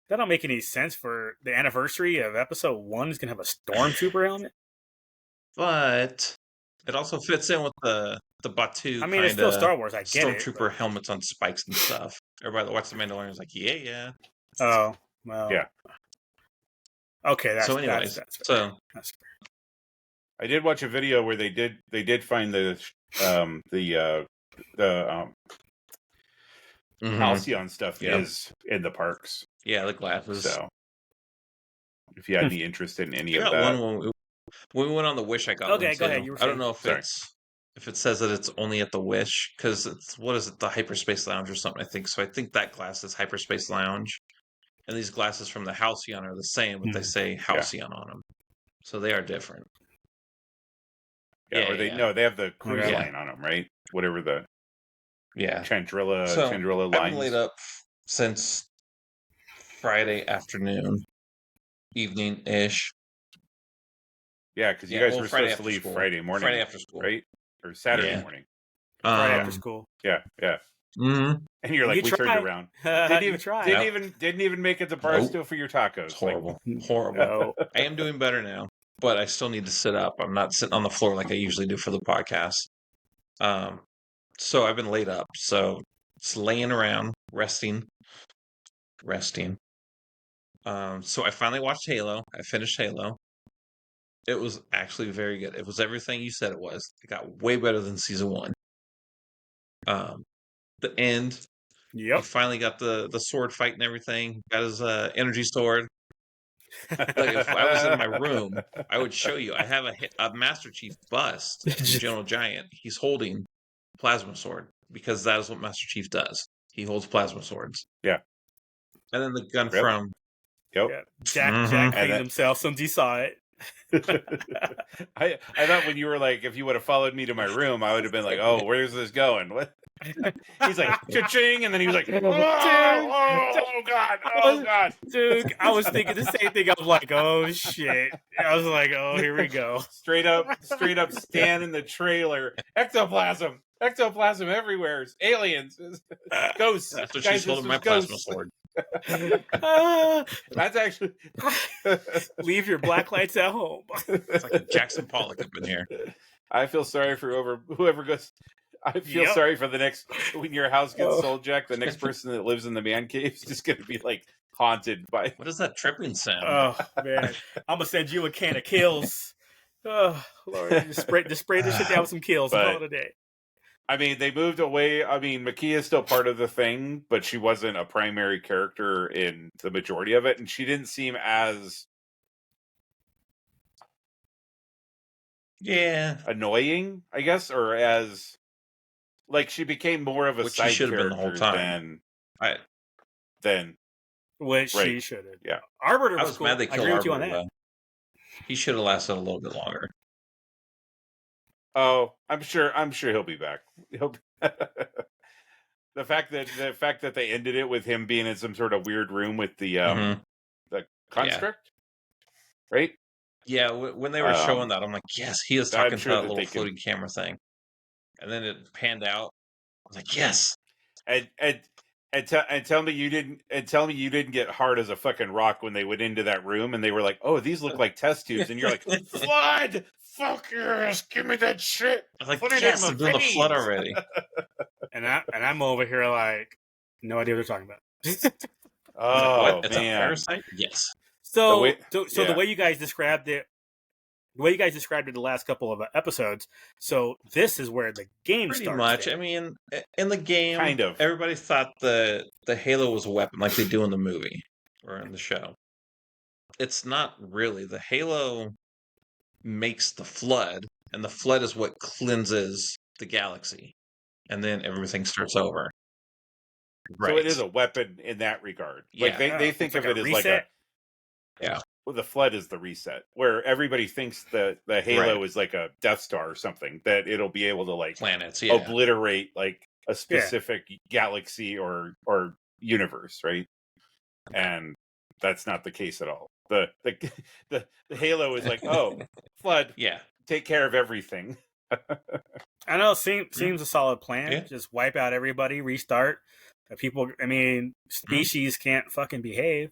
That don't make any sense for the anniversary of episode 1 is going to have a Stormtrooper helmet? But It also fits in with the Batu I mean, it's kind still of Star Wars. I get it. stormtrooper helmets on spikes and stuff. Everybody that watched The Mandalorian was like, yeah. Oh, well. Yeah. Okay, So, that's anyways, fair. so That's fair. I did watch a video where they did find the Halcyon stuff is in the parks. Yeah, the glasses. So if you had any interest in any I of got that, one when we went on the Wish. I got one too. Go ahead. You were I don't saying. know if it says that it's only at the Wish because it's what is it, the Hyperspace Lounge or something? I think so. I think that glass is Hyperspace Lounge, and these glasses from the Halcyon are the same, but they say Halcyon on them, so they are different. or they have the cruise line on them, right? Whatever the Chandrilla lines. I've been laid up since Friday afternoon, evening ish. Yeah, because you guys were supposed to leave Friday morning. Friday after school. Right? Or Saturday morning. Friday after school. Yeah. Mm-hmm. And you're like, we turned around. Didn't even make it to Barstow for your tacos. It's horrible. Horrible. No. I am doing better now, but I still need to sit up. I'm not sitting on the floor like I usually do for the podcast. So I've been laid up. So it's laying around, resting. So I finally watched Halo. I finished Halo. It was actually very good. It was everything you said it was. It got way better than season 1. The end. Yep. He finally got the sword fight and everything. Got his energy sword. Like if I was in my room, I would show you. I have a Master Chief bust in General Giant. He's holding plasma sword because that is what Master Chief does. He holds plasma swords. Yeah. And then the gun from. Yep. Yeah. Jack cleaned himself since he saw it. I thought when you were like, if you would have followed me to my room, I would have been like, oh, where's this going? What? He's like, cha-ching, and then he was like, oh God. Dude, I was thinking the same thing. I was like, oh shit. I was like, oh, here we go. Straight up stand in the trailer. Ectoplasm everywhere. Aliens. Ghosts. That's what she's holding my plasma sword. That's actually leave your black lights at home. It's like a Jackson Pollock up in here. I feel sorry for whoever goes. I feel sorry for the next when your house gets sold, Jack. The next person that lives in the man cave is just going to be like haunted by. What is that tripping sound? Oh man, I'm gonna send you a can of kills. Oh Lord, just spray this shit down with some kills. Call it a day. I mean, they moved away. I mean, Makia is still part of the thing, but she wasn't a primary character in the majority of it, and she didn't seem as annoying, I guess, or as like she became more of a side character been the whole time. Than which she should have. Yeah, Arbiter was cool. Mad they killed I agree Arbiter, with you on that. Though. He should have lasted a little bit longer. Oh, I'm sure he'll be back. The fact that they ended it with him being in some sort of weird room with the construct, right? Yeah, when they were showing that, I'm like, yes, he is talking to that little floating camera thing. And then it panned out. I was like, yes. And tell me you didn't get hard as a fucking rock when they went into that room and they were like, oh, these look like test tubes, and you're like, flood, fuckers, give me that shit. I was like, yes, they're doing the flood already. and I'm over here like, no idea what they're talking about. Oh, it's man. a parasite? Yes. So the way you guys described it, the last couple of episodes, so this is where the game starts. Pretty much. There. I mean, in the game, kind of. Everybody thought the Halo was a weapon like they do in the movie or in the show. It's not really. The Halo makes the flood, and the flood is what cleanses the galaxy. And then everything starts over. Right. So it is a weapon in that regard. Yeah. Like they think of it as like a... Yeah. Well, the flood is the reset, where everybody thinks the Halo is like a Death Star or something, that it'll be able to like planets, obliterate like a specific galaxy or universe, right? And that's not the case at all. The Halo is like, oh, flood, take care of everything. I know, seems a solid plan. Yeah. Just wipe out everybody, restart. People, I mean, species can't fucking behave.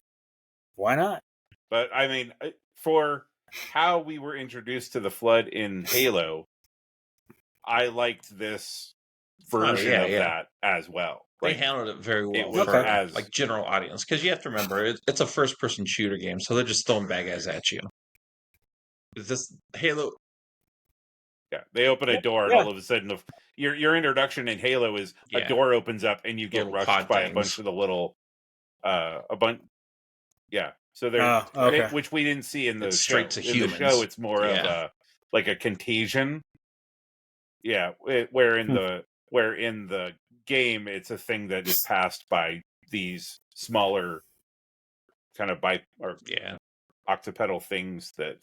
Why not? But I mean, for how we were introduced to the flood in Halo, I liked this version of that as well. They handled it very well was for as like general audience, because you have to remember it's a first-person shooter game, so they're just throwing bad guys at you. Is this Halo? Yeah, they open a door and all of a sudden your introduction in Halo is a door opens up and you get rushed by a bunch of the little a bunch. Yeah, so they're which we didn't see in the show. Straight to in humans. the show, it's more of a like a contagion. Yeah, where in the game it's a thing that is passed by these smaller kind of octopetal things that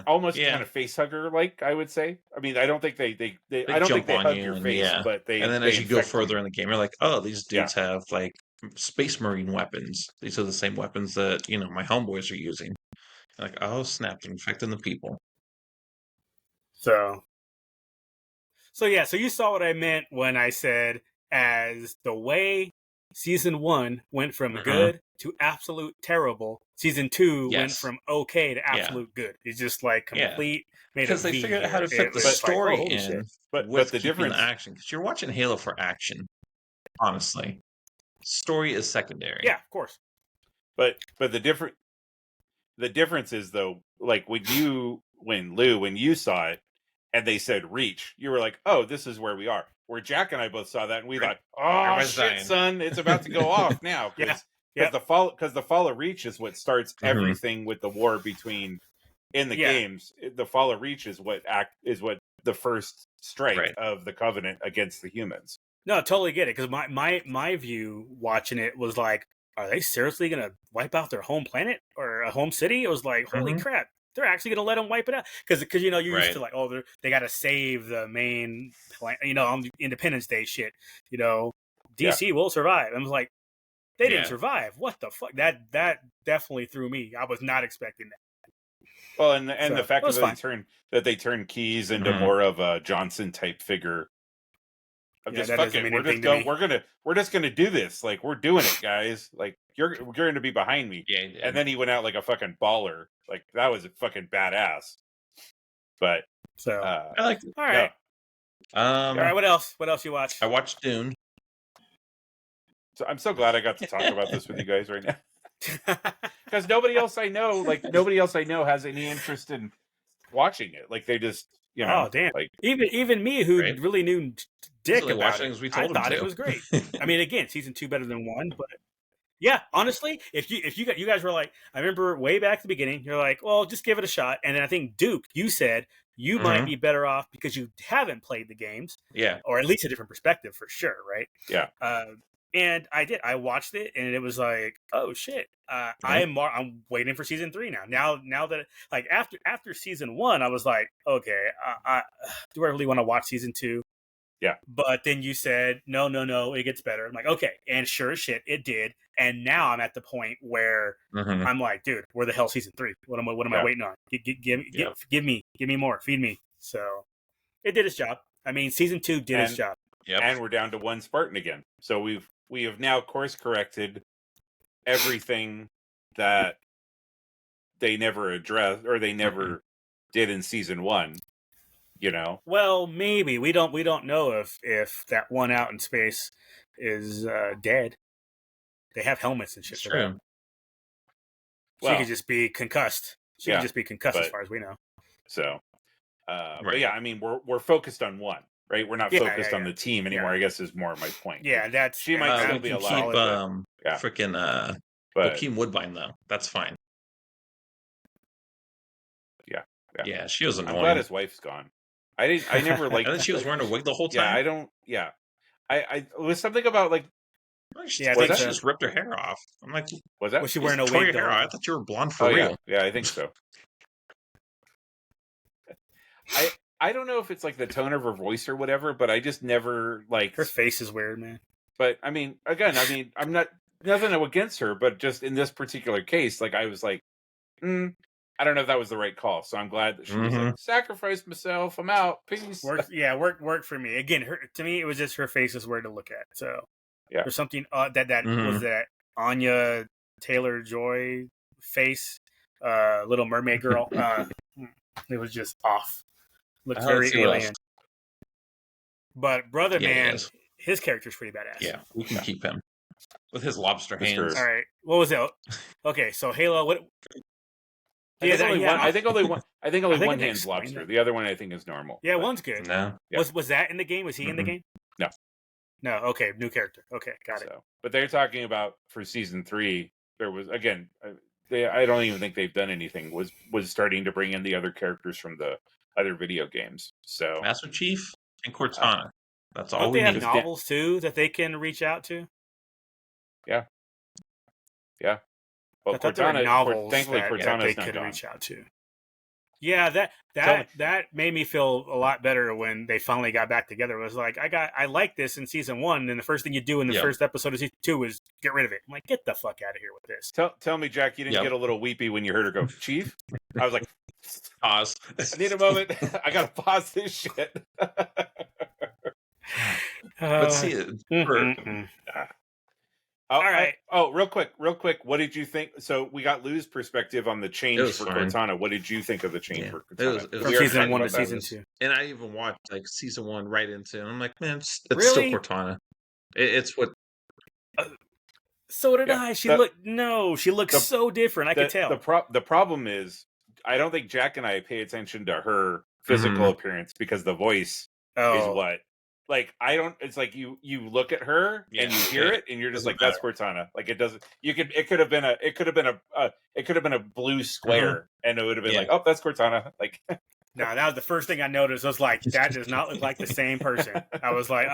almost kind of face hugger like, I would say. I mean, I don't think they I don't think they hug your face, but they, and then as you go further in the game, you're like, oh, these dudes have like space marine weapons. These are the same weapons that my homeboys are using. You're like, oh snap, they're infecting the people. So you saw what I meant when I said, as the way season 1 went from good to absolute terrible, season 2 went from okay to absolute good. It's just like complete made because they figured out how to fit the story in with the difference, the action. Because you're watching Halo for action, honestly. Story is secondary. Yeah, of course. But the difference is, though, like when you saw it and they said reach, you were like, oh, this is where we are. Where Jack and I both saw that and we thought, oh shit, son, it's about to go off now. Because the fall of Reach is what starts everything with the war between in the games. The fall of Reach is what the first strike of the Covenant against the humans. No, I totally get it, because my view watching it was like, are they seriously going to wipe out their home planet or a home city? It was like, holy crap, they're actually going to let them wipe it out. Because you're used to like, oh, they got to save the main planet, on Independence Day shit. DC will survive. I was like, they didn't survive. What the fuck? That definitely threw me. I was not expecting that. Well, and the fact that they turned Keyes into more of a Johnson type figure. I'm just fucking. We're just gonna do this. Like, we're doing it, guys. Like, you're going to be behind me. Yeah, and then he went out like a fucking baller. Like, that was a fucking badass. But I like it. All right. All right. What else? What else you watch? I watched Dune. So I'm so glad I got to talk about this with you guys right now. Because nobody else I know has any interest in watching it. Like, they just, oh damn! Like, even me, who really knew dick about it, I thought it was great. I mean, again, season 2 better than 1, but yeah, honestly, if you guys were like, I remember way back at the beginning, you're like, well, just give it a shot. And then I think Duke, you said you might be better off because you haven't played the games, or at least a different perspective for sure, right? Yeah. And I did. I watched it, and it was like, oh shit! I'm waiting for season 3 now. Now that, like, after season 1, I was like, okay, do I really want to watch season 2? Yeah. But then you said, no, it gets better. I'm like, okay, and sure as shit, it did. And now I'm at the point where I'm like, dude, where the hell season 3? What am I waiting on? Give me more, feed me. So it did its job. I mean, season 2 did its job. Yep. And we're down to 1 Spartan again. So we have now course corrected everything that they never addressed or they never did in season 1. Well, maybe we don't know if that one out in space is dead. They have helmets and shit. It's true. She could just be concussed. She could just be concussed, as far as we know. So, but yeah, I mean, we're focused on 1. Right, we're not focused on the team anymore. I guess is more of my point. Yeah, that's she might still be alive. Freaking Joaquin Woodbine though. That's fine. Yeah, she was annoying. I'm glad his wife's gone. I never liked. And then she was wearing a wig the whole time. Yeah, I don't. Yeah, I was something about like. She just ripped her hair off. I'm like, was she wearing a wig? Hair I thought you were blonde for real. Yeah, I think so. I don't know if it's like the tone of her voice or whatever, but I just never like her face is weird, man. But I mean, again, I'm not nothing against her, but just in this particular case, like I was like, I don't know if that was the right call. So I'm glad that she was like, sacrifice myself. I'm out. Peace. Worked for me. Again, to me, it was just her face is weird to look at. So there's something that was that Anya Taylor-Joy face, Little Mermaid girl. It was just off. Looks very alien. But Brother Yeah, he Man, is. his character's pretty badass. Yeah, we can keep him with his lobster hands. All right, what was it? Okay, so Halo. What? I think only one. I think only one. I think only I think one they hand's explained lobster. that. The other one I think is normal. Yeah, but- one's good. No. Yeah. Was that in the game? Was he in the game? No. No. Okay, new character. Okay, got it. But they're talking about for season 3. There was again. I don't even think they've done anything. Was starting to bring in the other characters from the other video games. So Master Chief and Cortana. That's all Don't we they have need. novels too that they can reach out to? Yeah. Well, I thought there were Cortana. novels Thankfully, that Cortana's they not could gone. reach out to. Yeah, Tell that made me feel a lot better when they finally got back together. It was like I liked this in season 1, and the first thing you do in the first episode of season 2 is get rid of it. I'm like, get the fuck out of here with this. Tell me, Jack, you didn't get a little weepy when you heard her go, Chief? I was like, pause. I need a moment. I gotta pause this shit. But see, all right. Real quick. What did you think? So we got Lou's perspective on the change for Cortana. What did you think of the change for Cortana? It was from season 1 to season 2. And I even watched like season 1 right into it. And I'm like, man, it's Really? still Cortana. It's what. So did I. She looks so different. I could tell. The problem is, I don't think Jack and I pay attention to her physical appearance because the voice is what. Like I don't. It's like you look at her and you hear it and you're just like, that's Cortana. Like it doesn't. It could have been a blue square and it would have been like, oh, that's Cortana. Like. No, that was the first thing I noticed. I was like, that does not look like the same person. I was like,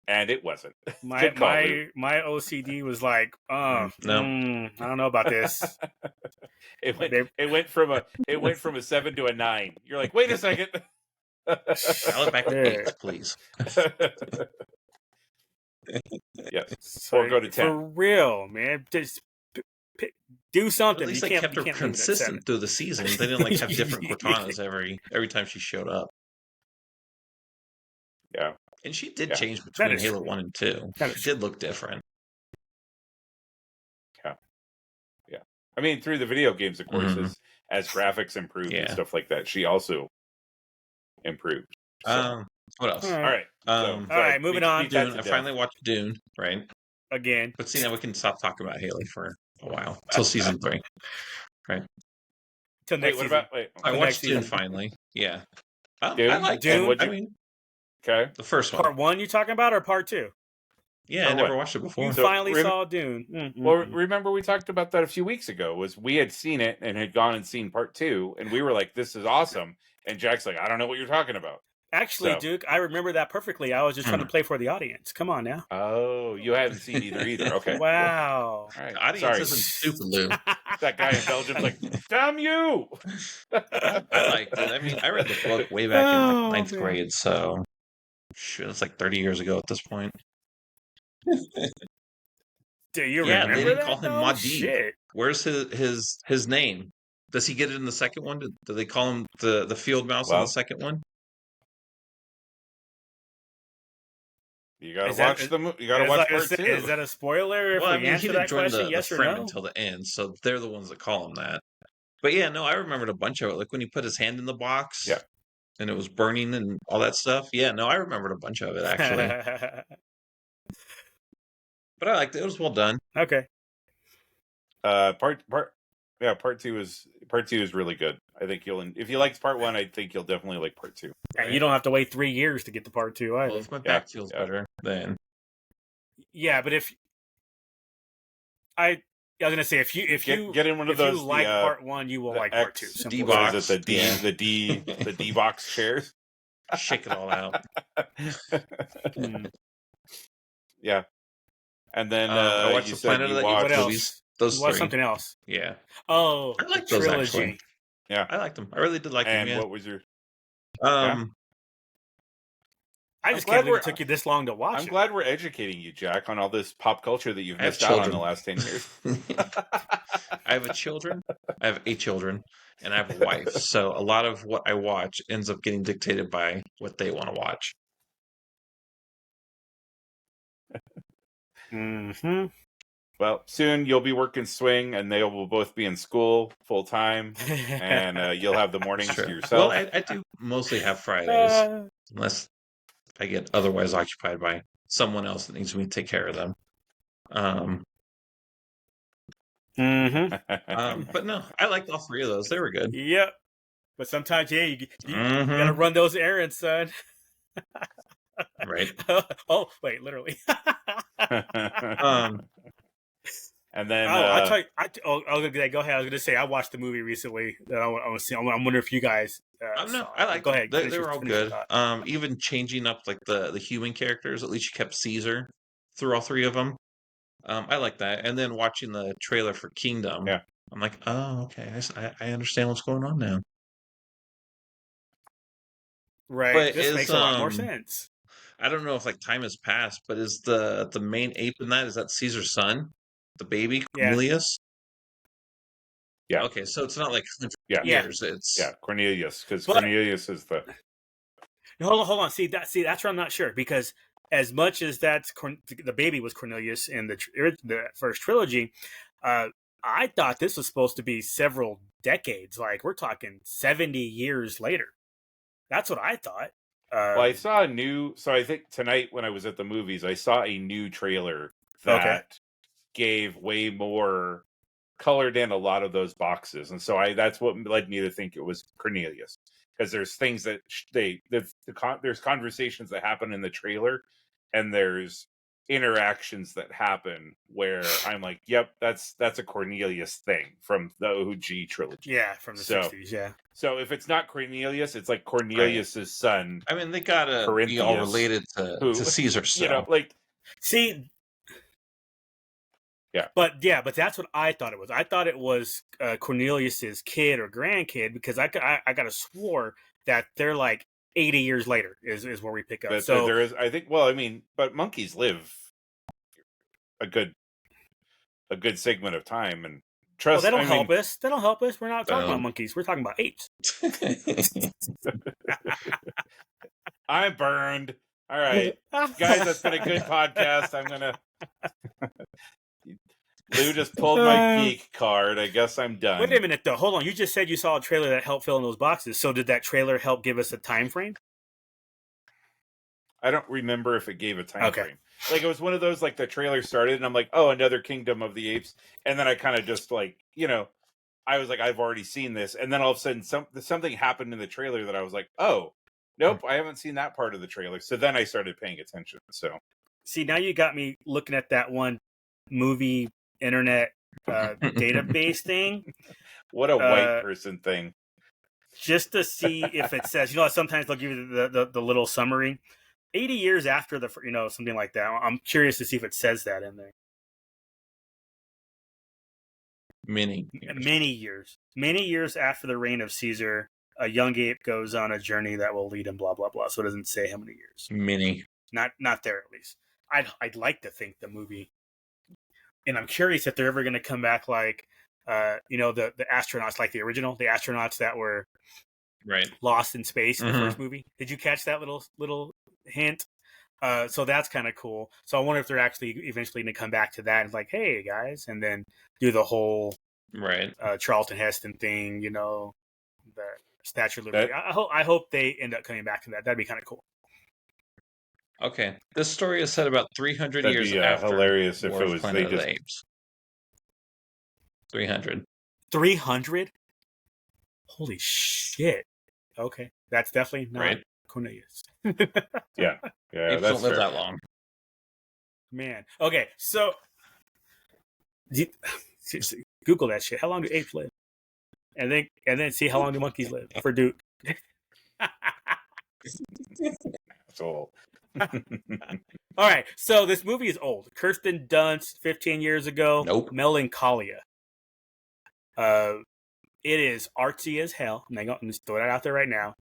And it wasn't. My OCD was like, I don't know about this. It went from a 7 to a 9. You're like, wait a second. Dial it back to 8, please. Yes. Or go to 10. For real, man. Just do something. At least they kept her consistent through the season. They didn't like have different Cortanas every time she showed up. Yeah. And she did change between Halo 1 and 2. She did look different. Yeah. I mean, through the video games, of course, as graphics improved and stuff like that, she also improved. So. What else? All right. All right, moving on. Dune. I finally watched Dune, right? Again. But see, now we can stop talking about Haley for a while. Till season 3. Right? Till next season. I watched Dune finally. Yeah. Dune? I like Dune. I mean, okay. The first one. Part 1 you talking about or part 2? Yeah, I never watched it before. You finally saw Dune. Well, remember we talked about that a few weeks ago. Was we had seen it and had gone and seen part 2, and we were like, "This is awesome." And Jack's like, "I don't know what you're talking about." Actually, Duke, I remember that perfectly. I was just trying to play for the audience. Come on now. Oh, you haven't seen either. Okay. Wow. All right. The audience isn't stupid, Lou. That guy in Belgium's like, "Damn you!" I liked it. I mean, I read the book way back in like 9th grade, so shit, it's like 30 years ago at this point. Do you remember they didn't that? call him Oh, Mahdi. shit. Where's his name? Does he get it in the second one? Do they call him the field mouse in the second one? You gotta watch You gotta watch part 2. Is that a spoiler? If we answer that question, yes or no? Until the end, so they're the ones that call him that. But yeah, no, I remembered a bunch of it. Like when he put his hand in the box, and it was burning and all that stuff. Yeah, no, I remembered a bunch of it actually. But I liked it. It was well done. Okay. Part 2 is really good. I think if you liked part 1, I think you'll definitely like part 2. And you don't have to wait 3 years to get to part 2 either. Well, if my back feels better, then but if I was gonna say if you get in one of those, you like part 1, you will like part 2. D-box. The D box chairs. Shake it all out. Yeah. And then I watched the Planet of the Apes movies. Those watched three. Something else. Yeah. Oh, I like the those trilogy. actually. Yeah, I liked them. I really did like them. And Yeah. what was your? I just can't believe it took you this long to watch. I'm glad we're educating you, Jack, on all this pop culture that you've missed out on the last 10 years. I have children, and I have a wife. So a lot of what I watch ends up getting dictated by what they want to watch. Mm-hmm. Well, soon you'll be working swing, and they will both be in school full time, and you'll have the mornings to yourself. Well, I do mostly have Fridays, unless I get otherwise occupied by someone else that needs me to take care of them. But no, I liked all three of those. They were good. Yep. But sometimes, yeah, you got to run those errands, son. Right. Oh, wait, literally. And then I tell you, go ahead. I was going to say I watched the movie recently that I want to see. I'm wondering if you guys. No, I like. Go ahead. They were all good. Even changing up like the human characters. At least you kept Caesar through all three of them. I like that. And then watching the trailer for Kingdom, yeah, I'm like, oh, okay, I understand what's going on now. Right. But This makes a lot more sense. I don't know if like time has passed, but is the main ape in that, is that Caesar's son, the baby Cornelius? Yeah. Okay, so it's not like years. It's Cornelius, because Cornelius is the. Hold on. See that's where I'm not sure, because as much as that's the baby was Cornelius in the first trilogy, I thought this was supposed to be several decades. Like we're talking 70 years later. That's what I thought. Well, I saw a new. So I think tonight when I was at the movies, I saw a new trailer that gave way more colored in a lot of those boxes, and so that's what led me to think it was Cornelius, because there's things that there's conversations that happen in the trailer, and there's interactions that happen where I'm like, yep, that's a Cornelius thing from the OG trilogy. Yeah, from the 60s. Yeah. So if it's not Cornelius, it's like Cornelius's son. I mean, they gotta be all related to Caesar. So. See. Yeah. But that's what I thought it was. I thought it was Cornelius's kid or grandkid, because I got to swore that they're like 80 years later is where we pick up. But so there is, I think. Well, I mean, but monkeys live a good segment of time, and trust. Well, they don't help us. They don't help us. We're not talking about monkeys. We're talking about apes. I'm burned. All right, guys, that's been a good podcast. I'm gonna. Lou just pulled my geek card. I guess I'm done. Wait a minute, though. Hold on. You just said you saw a trailer that helped fill in those boxes. So did that trailer help give us a time frame? I don't remember if it gave a time frame. Like, it was one of those, like, the trailer started, and I'm like, oh, another Kingdom of the Apes. And then I kind of just, like, I was like, I've already seen this. And then all of a sudden, something happened in the trailer that I was like, oh, nope, I haven't seen that part of the trailer. So then I started paying attention. So, see, now you got me looking at that one movie internet database thing. What a white person thing. Just to see if it says, sometimes they'll give you the little summary. 80 years after something like that. I'm curious to see if it says that in there. Many years after the reign of Caesar, a young ape goes on a journey that will lead him blah blah blah. So it doesn't say how many years. Many. Not there at least. I'd like to think the movie, and I'm curious if they're ever going to come back like the astronauts, like the astronauts that were lost in space in the first movie. Did you catch that little hint? So that's kind of cool. So I wonder if they're actually eventually going to come back to that and like, hey guys, and then do the whole Charlton Heston thing, the Statue of Liberty. I hope they end up coming back to that. That'd be kind of cool. Okay, this story is set about 300 years after. Hilarious if it was Planet of the Apes. 300. 300? Holy shit! Okay, that's definitely not Cornelius. yeah, Apes don't live that long. Man, okay, so Google that shit. How long do apes live? And then see how long do monkeys live for Duke. So. All right, so this movie is old. Kirsten Dunst, 15 years ago. Nope. Melancholia. It is artsy as hell. I'm just throw that out there right now.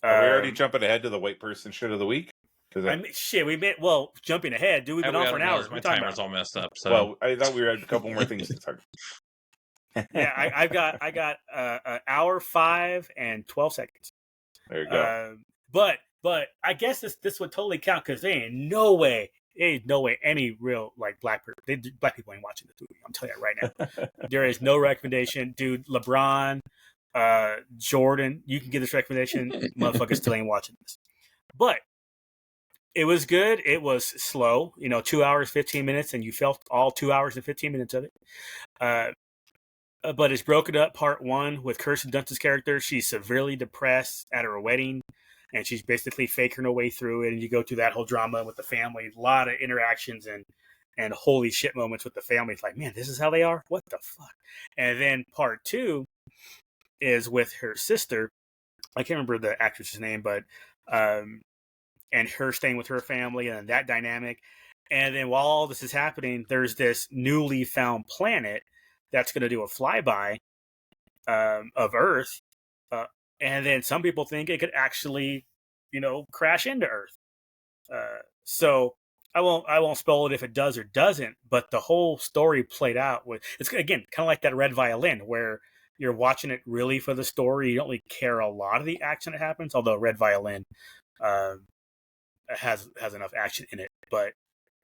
Are we already jumping ahead to the white person shit of the week? Jumping ahead, dude. We've been on for an hour. My timer's all messed up. So. Well, I thought we had a couple more things to talk. Yeah, I got an hour 5 and 12 seconds. There you go. But I guess this would totally count because there ain't no way any real like black people ain't watching this movie. I'm telling you right now. There is no recommendation, dude. LeBron, Jordan, you can give this recommendation. Motherfuckers still ain't watching this. But It was good. It was slow. 2 hours 15 minutes, and you felt all 2 hours and 15 minutes of it. But it's broken up. Part one with Kirsten Dunst's character. She's severely depressed at her wedding, and she's basically faking her way through it. And you go through that whole drama with the family. A lot of interactions and holy shit moments with the family. It's like, man, this is how they are? What the fuck? And then part two is with her sister. I can't remember the actress's name, but and her staying with her family and that dynamic. And then while all this is happening, there's this newly found planet that's going to do a flyby of Earth. And then some people think it could actually, crash into Earth. So I won't spoil it if it does or doesn't, but the whole story played out with, it's again, kind of like that Red Violin where you're watching it really for the story. You don't really care a lot of the action that happens, although Red Violin has enough action in it. But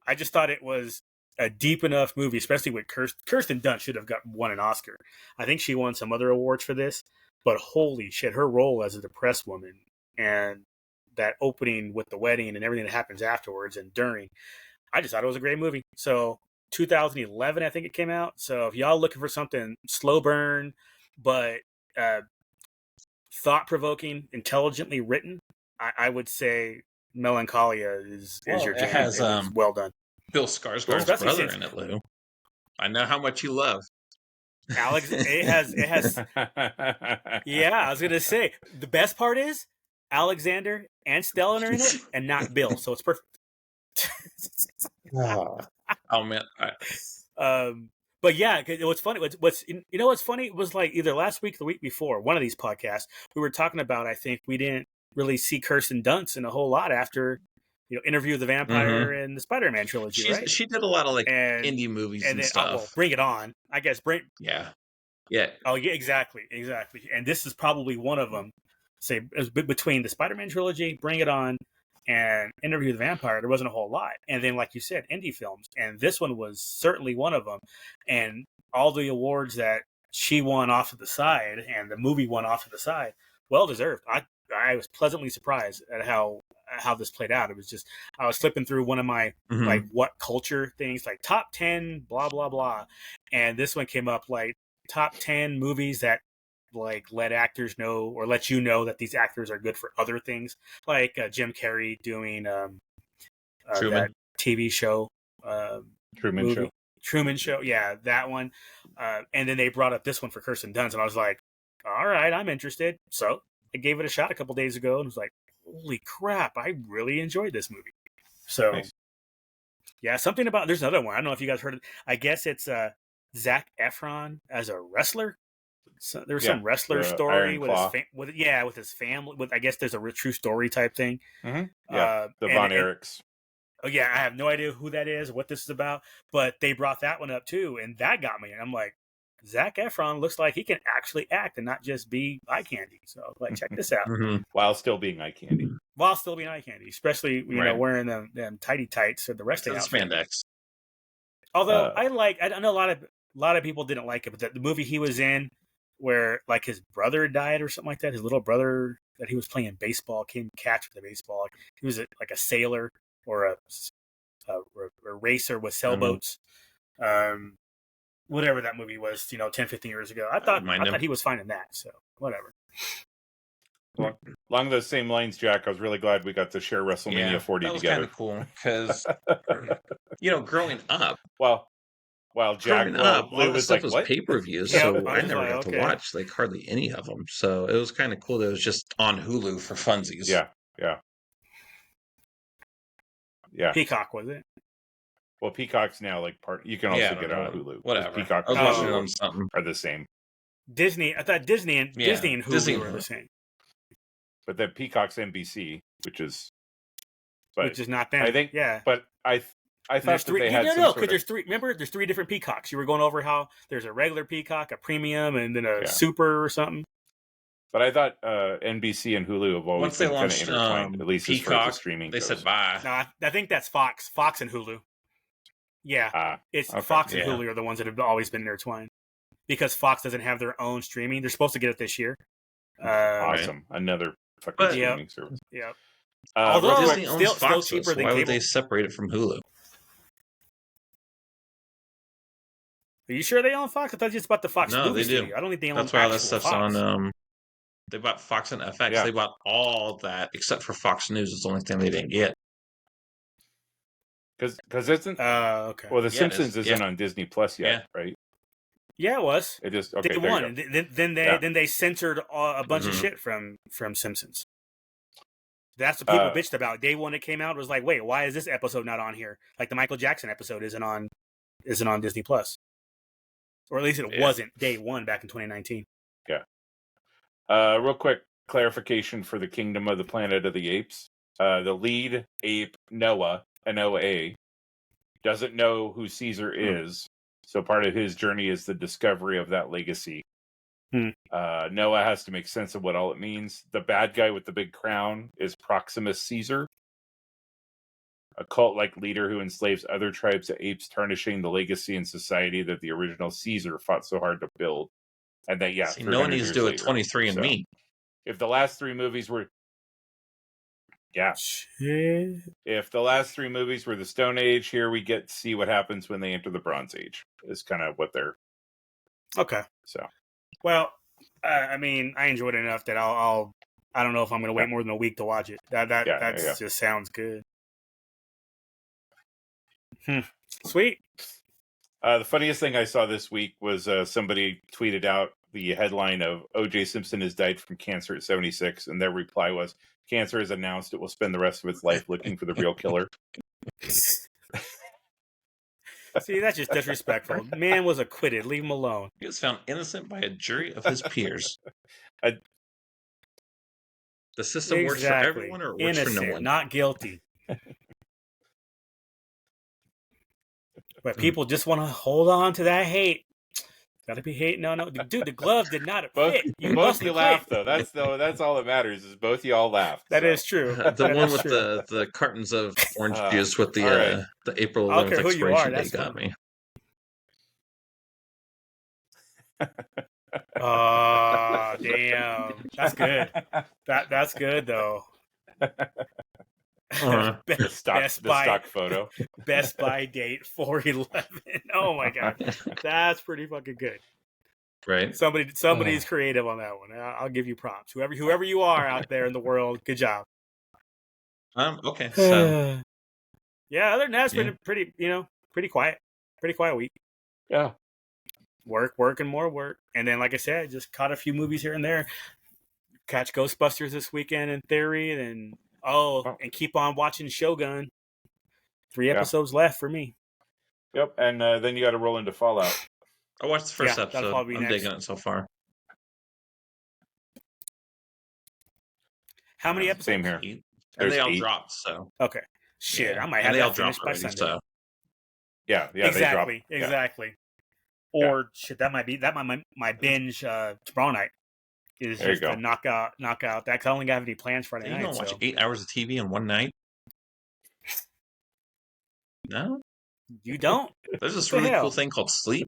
I just thought it was a deep enough movie, especially with Kirsten Dunst should have won an Oscar. I think she won some other awards for this, but holy shit, her role as a depressed woman and that opening with the wedding and everything that happens afterwards and during, I just thought it was a great movie. So 2011, I think it came out. So if y'all looking for something slow burn, but thought-provoking, intelligently written, I would say Melancholia is your jam. It has well done. Bill Skarsgård's brother in it, Lou. I know how much you love. Alex, it has. Yeah, I was gonna say the best part is Alexander and Stellan are in it, and not Bill, so it's perfect. Oh man. But yeah, what's funny? What's funny was like either last week or the week before one of these podcasts we were talking about. I think we didn't really see Kirsten Dunst in a whole lot after Interview with the Vampire and the Spider-Man trilogy, right? She did a lot of indie movies and stuff. Bring It On, I guess. Yeah. Oh yeah, exactly. And this is probably one of them. Say between the Spider-Man trilogy, Bring It On, and Interview with the Vampire, there wasn't a whole lot. And then, like you said, indie films, and this one was certainly one of them. And all the awards that she won off to the side, and the movie won off to the side, well deserved. I was pleasantly surprised at how this played out. It was just, I was flipping through one of my like what culture things, like top 10 blah blah blah, and this one came up like top 10 movies that like let actors know or let you know that these actors are good for other things, like Jim Carrey doing that TV show, Truman Show, yeah, that one. And then they brought up this one for Kirsten Dunst, and I was like, all right, I'm interested. So I gave it a shot a couple days ago and was like, holy crap, I really enjoyed this movie. So nice. Yeah, something about, there's another one, I don't know if you guys heard of it. I guess it's Zac Efron as a wrestler. So there was some wrestler story with his family. I guess there's a true story type thing. Mm-hmm. Yeah, the Von Erichs. Oh yeah, I have no idea who that is or what this is about, but they brought that one up too, and that got me. And I'm like, Zac Efron looks like he can actually act and not just be eye candy. So like, check this out. While still being eye candy. Especially wearing them tighty tights or the rest of the spandex. Although I know a lot of people didn't like it, but the movie he was in, where like his brother died or something like that, his little brother that he was playing baseball came catch with the baseball. He was like a sailor or a racer with sailboats. Whatever that movie was, 10, 15 years ago. I thought he was fine in that, so whatever. Well, along those same lines, Jack, I was really glad we got to share WrestleMania 40 that was together. Kind of cool because growing up. While Jack Lou was like, was what? Pay-per-views, so I never got to watch like hardly any of them. So it was kind of cool that it was just on Hulu for funsies. Yeah. Peacock, was it? Well, Peacock's now like part. You can also get it on Hulu. Whatever. Peacock I was watching it on something. Are the same. Disney. I thought Disney and Hulu were the same. But then Peacock's NBC, which is not them. I think. Yeah. But I thought that they had because there's three. Remember, there's three different Peacocks. You were going over how there's a regular Peacock, a premium, and then a super or something. But I thought NBC and Hulu have always been kind of intertwined, at least Peacock, as far as the streaming goes. They said bye. No, I think that's Fox and Hulu. Yeah, Fox and Hulu are the ones that have always been intertwined because Fox doesn't have their own streaming. They're supposed to get it this year. Awesome, another fucking streaming service. Yeah, Although Disney owns still Fox, cheaper so than why would cable. they separate it from Hulu? Are you sure they own Fox? I thought just about the Fox No, movie they do. studio. I don't think they own That's why all that actual stuff's Fox. on. They bought Fox and FX. Yeah. They bought all that except for Fox News. It's the only thing they didn't get. Because isn't okay. well, The Yeah, Simpsons it is. isn't on Disney Plus yet, right? Yeah, it was. It just okay. Day There one. you go. Then they censored a bunch of Mhm. shit from Simpsons. That's what people bitched about. Day one it came out, it was like, wait, why is this episode not on here? Like the Michael Jackson episode isn't on Disney Plus, or at least it wasn't day one back in 2019. Yeah. Real quick clarification for the Kingdom of the Planet of the Apes. The lead ape Noah, Noa, doesn't know who Caesar is, so part of his journey is the discovery of that legacy. Noah has to make sense of what all it means. The bad guy with the big crown is Proximus Caesar, a cult-like leader who enslaves other tribes of apes, tarnishing the legacy and society that the original Caesar fought so hard to build. And that, See, no one needs to do a 23 and me. If the last three movies were, Shit. if the last three movies were the Stone Age, here we get to see what happens when they enter the Bronze Age. Is kind of what they're. Okay. So. Well, I mean, I enjoyed it enough that I don't know if I'm going to wait more than a week to watch it. That just sounds good. Sweet. The funniest thing I saw this week was somebody tweeted out the headline of O.J. Simpson has died from cancer at 76, and their reply was, "Cancer has announced it will spend the rest of its life looking for the real killer." See, that's just disrespectful. Man was acquitted. Leave him alone. He was found innocent by a jury of his peers. The system works for everyone or it works innocent, for no one. Not guilty. But people just want to hold on to that hate. Gotta be hate. No, dude, the glove did not fit. Both you laughed though. That's all that matters. Is both y'all laughed. That is true. The one with the cartons of orange juice with the April 11th expiration date got me. Oh, damn. That's good. That's good though. Best Buy stock photo. Best Buy date 4/11. Oh my god, that's pretty fucking good. Right. Somebody's creative on that one. I'll give you props. Whoever you are out there in the world, good job. Okay. So yeah. Other than that, it's been a pretty quiet week. Yeah. Work and more work, and then like I said, just caught a few movies here and there. Catch Ghostbusters this weekend in theory, and and keep on watching Shogun. 3 episodes left for me. Yep, and then you got to roll into Fallout. I watched the first episode. I'm digging it so far. How many episodes? Same here. And they all dropped, so. Okay. Shit, I might have that finished by Sunday. So. Yeah, exactly, they exactly. Or shit, that might my binge tomorrow night is just to knock out that. Cause I only got any plans Friday night. You don't watch 8 hours of TV in one night? No, you don't. There's this really cool thing called sleep.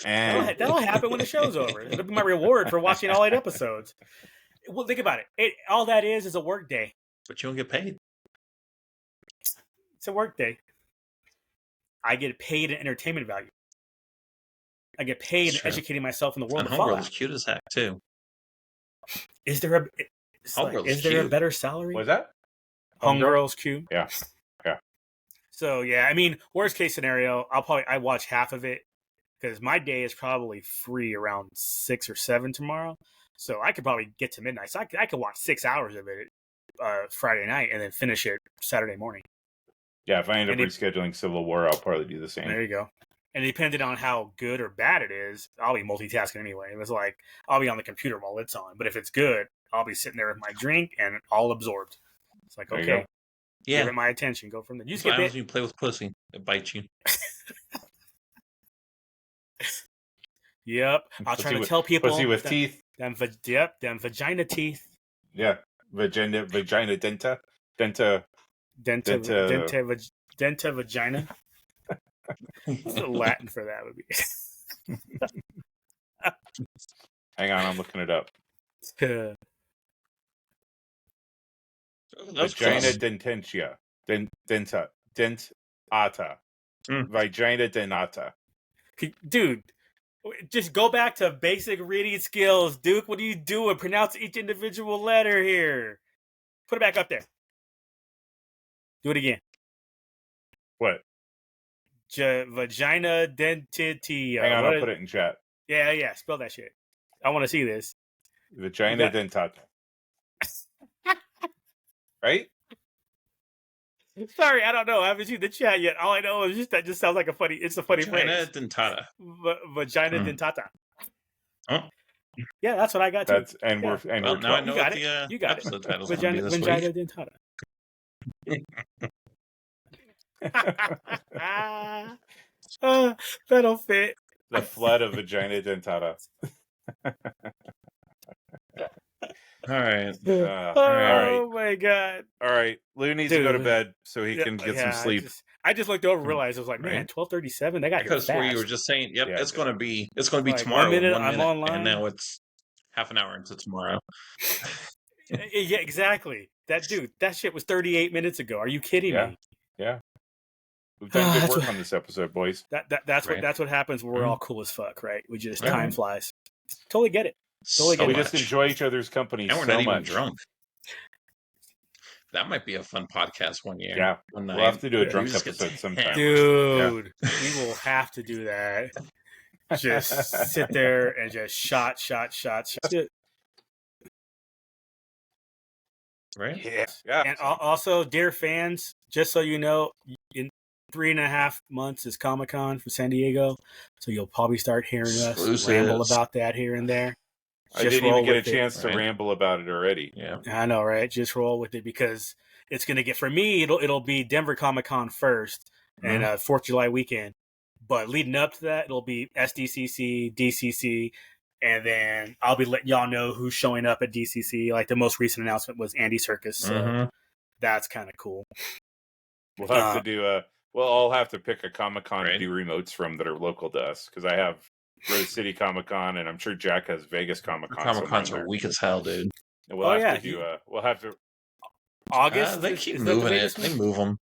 And that'll happen when the show's over. It'll be my reward for watching all 8 episodes. Well, think about it. All that is a work day. But you don't get paid. It's a work day. I get paid in entertainment value. I get paid in educating myself in the world of Fallout. Homegirl is cute as heck too. Is there a better salary? Was that? Homegirl's cute. Yeah. So I mean, worst case scenario, I watch half of it because my day is probably free around 6 or 7 tomorrow. So I could probably get to midnight. So I could watch 6 hours of it Friday night and then finish it Saturday morning. Yeah, if I end up rescheduling Civil War, I'll probably do the same. There you go. And depending on how good or bad it is, I'll be multitasking anyway. It was like, I'll be on the computer while it's on. But if it's good, I'll be sitting there with my drink and all absorbed. It's like, okay, give it my attention. Go from there. You just get you play with pussy. It bites you. Yep. I'll try to tell people. Pussy with teeth. Them vagina teeth. Yeah. Vagina denta. Denta vagina. What's the Latin for that would be? Hang on, I'm looking it up. That's Vagina close. dententia. Dentata. Mm. Vagina dentata. Dude, just go back to basic reading skills, Duke. What are you doing? Pronounce each individual letter here. Put it back up there. Do it again. What? Vagina dentity. Hang on, I'll put it in chat. Yeah. Spell that shit. I want to see this. Vagina dentata. Right? Sorry, I don't know. I haven't seen the chat yet. All I know is just that just sounds like a funny. It's a funny Vagina phrase. dentata. Vagina dentata. Oh. Yeah, that's what I got. That's too. and Yeah. we're Well, now I know You what got the You got episode it. title's going to be this Vagina week. dentata. That'll fit. The flood of vagina dentata. All right. Oh my god. All right. Lou needs to go to bed so he can get some sleep. I just looked over and realized I was like, man, 12:37. They got here Because fast. where you were just saying, yep, Yeah, it's going to be like tomorrow. 1 minute, 1 I'm minute, online. and now it's half an hour into tomorrow. Yeah, exactly. That shit was 38 minutes ago. Are you kidding me? Yeah. We've done good work on this episode, boys. That's what happens when we're all cool as fuck, right? We just time flies. Totally get it. So we just enjoy each other's company and we're so not even much. Drunk. That might be a fun podcast one year. Yeah, we'll have to do a drunk episode sometime. Dude, we will have to do that. Just sit there and just shot. Right? Yeah. And also, dear fans, just so you know, in 3.5 months is Comic-Con for San Diego, so you'll probably start hearing us ramble about that here and there. I didn't even get a chance to ramble about it already. Yeah, I know, right? Just roll with it because it's gonna get, for me, it'll be Denver Comic-Con first and 4th of July weekend, but leading up to that, it'll be SDCC, DCC. And then I'll be letting y'all know who's showing up at DCC. Like the most recent announcement was Andy Serkis. So that's kind of cool. We'll have to do we'll all have to pick a Comic-Con to do remotes from that are local to us. Because I have Rose City Comic-Con and I'm sure Jack has Vegas Comic-Con. Comic-Cons are weak as hell, dude. And we'll have to do we'll have to August. They keep moving it. They move them.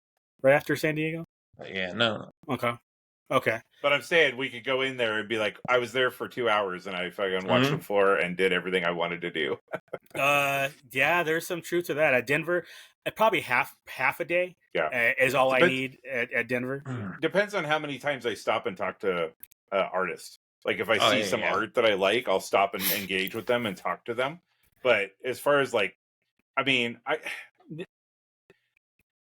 Right after San Diego? Yeah, no. Okay. But I'm saying we could go in there and be like, I was there for 2 hours and I fucking watched the floor and did everything I wanted to do. Yeah, there's some truth to that. At Denver, probably half a day is all I need at Denver. Depends on how many times I stop and talk to artists. Like if I see some art that I like, I'll stop and engage with them and talk to them. But as far as like, I mean,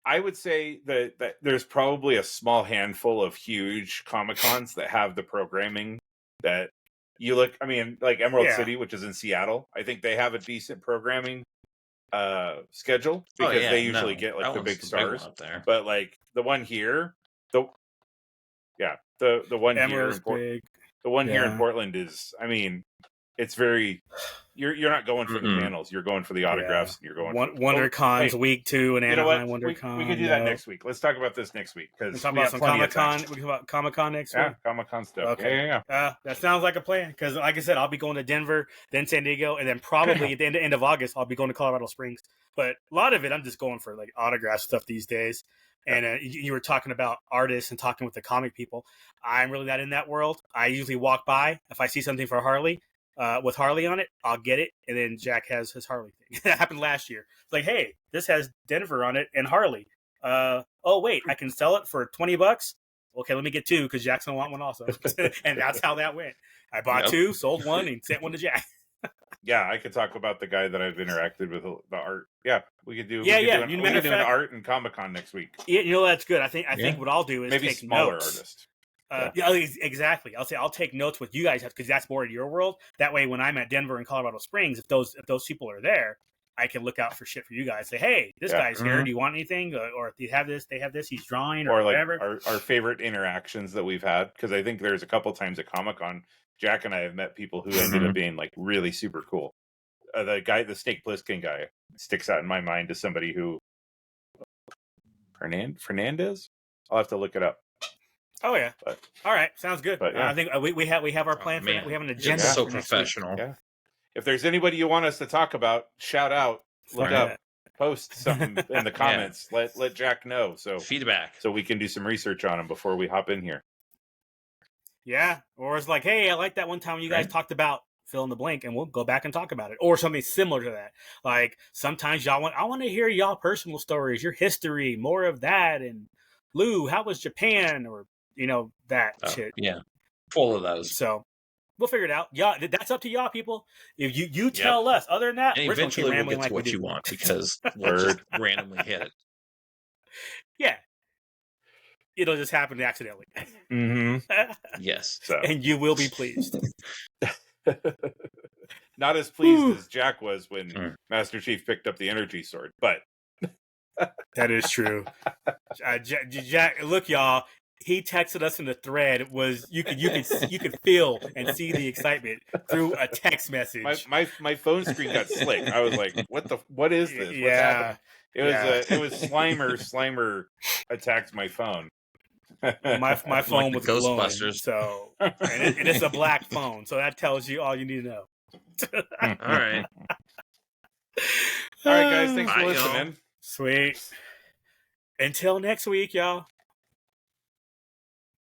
I would say that there's probably a small handful of huge Comic-Cons that have the programming that you look. I mean, like Emerald City, which is in Seattle. I think they have a decent programming schedule because they usually get like the big stars up there. But like the one here, the one Emerald's here, the one here in Portland is. I mean, it's very. You're not going for the panels. You're going for the autographs. And you're going WonderCon's week 2 and Anaheim WonderCon. We could do that next week. Let's talk about this next week because we have Comic-Con. We can talk about Comic-Con next week. Yeah, Comic-Con stuff. Okay. Yeah. That sounds like a plan because, like I said, I'll be going to Denver, then San Diego, and then probably at the end of August I'll be going to Colorado Springs. But a lot of it, I'm just going for like autograph stuff these days. And you were talking about artists and talking with the comic people. I'm really not in that world. I usually walk by if I see something for Harley. With Harley on it, I'll get it, and then Jack has his Harley thing. That happened last year. It's like, hey, this has Denver on it and Harley. Oh wait, I can sell it for $20. Okay, let me get 2 because Jack's gonna want one also. And that's how that went. I bought 2, sold 1, and sent 1 to Jack. Yeah, I could talk about the guy that I've interacted with the art. Yeah, we could do. We could do an art and Comic-Con next week. Yeah, that's good. I think what I'll do is maybe take smaller notes. Artist. Exactly. I'll take notes with you guys because that's more in your world. That way, when I'm at Denver and Colorado Springs, if those people are there, I can look out for shit for you guys. Say, hey, this guy's here. Do you want anything? Or if you have this, they have this. He's drawing or whatever. Like our favorite interactions that we've had, because I think there's a couple times at Comic-Con, Jack and I have met people who ended up being like really super cool. The Snake Plissken guy sticks out in my mind as somebody who Fernandez. I'll have to look it up. Oh yeah. All right, sounds good. But, I think we have our plan for that. We have an agenda. So professional. Yeah. if there's anybody you want us to talk about, shout out, look up, post something in the comments. Let Jack know feedback so we can do some research on him before we hop in here. Yeah, or it's like, hey, I like that one time you guys talked about fill in the blank, and we'll go back and talk about it, or something similar to that. Like sometimes I want to hear y'all personal stories, your history, more of that. And Lou, how was Japan, or that shit. Yeah, full of those. So we'll figure it out. Y'all, that's up to y'all, people. If you tell us. Other than that, and eventually we'll get to what you want because we'll just randomly hit it. Yeah. It'll just happen accidentally. Mm-hmm. Yes. So. And you will be pleased. Not as pleased as Jack was when Master Chief picked up the energy sword, but that is true. Jack, look, y'all. He texted us in the thread. It was you could feel and see the excitement through a text message. My phone screen got slick. I was like, what is this? What's happening? It was Slimer attacked my phone. My phone was Ghostbusters. glowing, so and it's a black phone, so that tells you all you need to know. All right, guys, thanks for listening. Sweet. Until next week, y'all.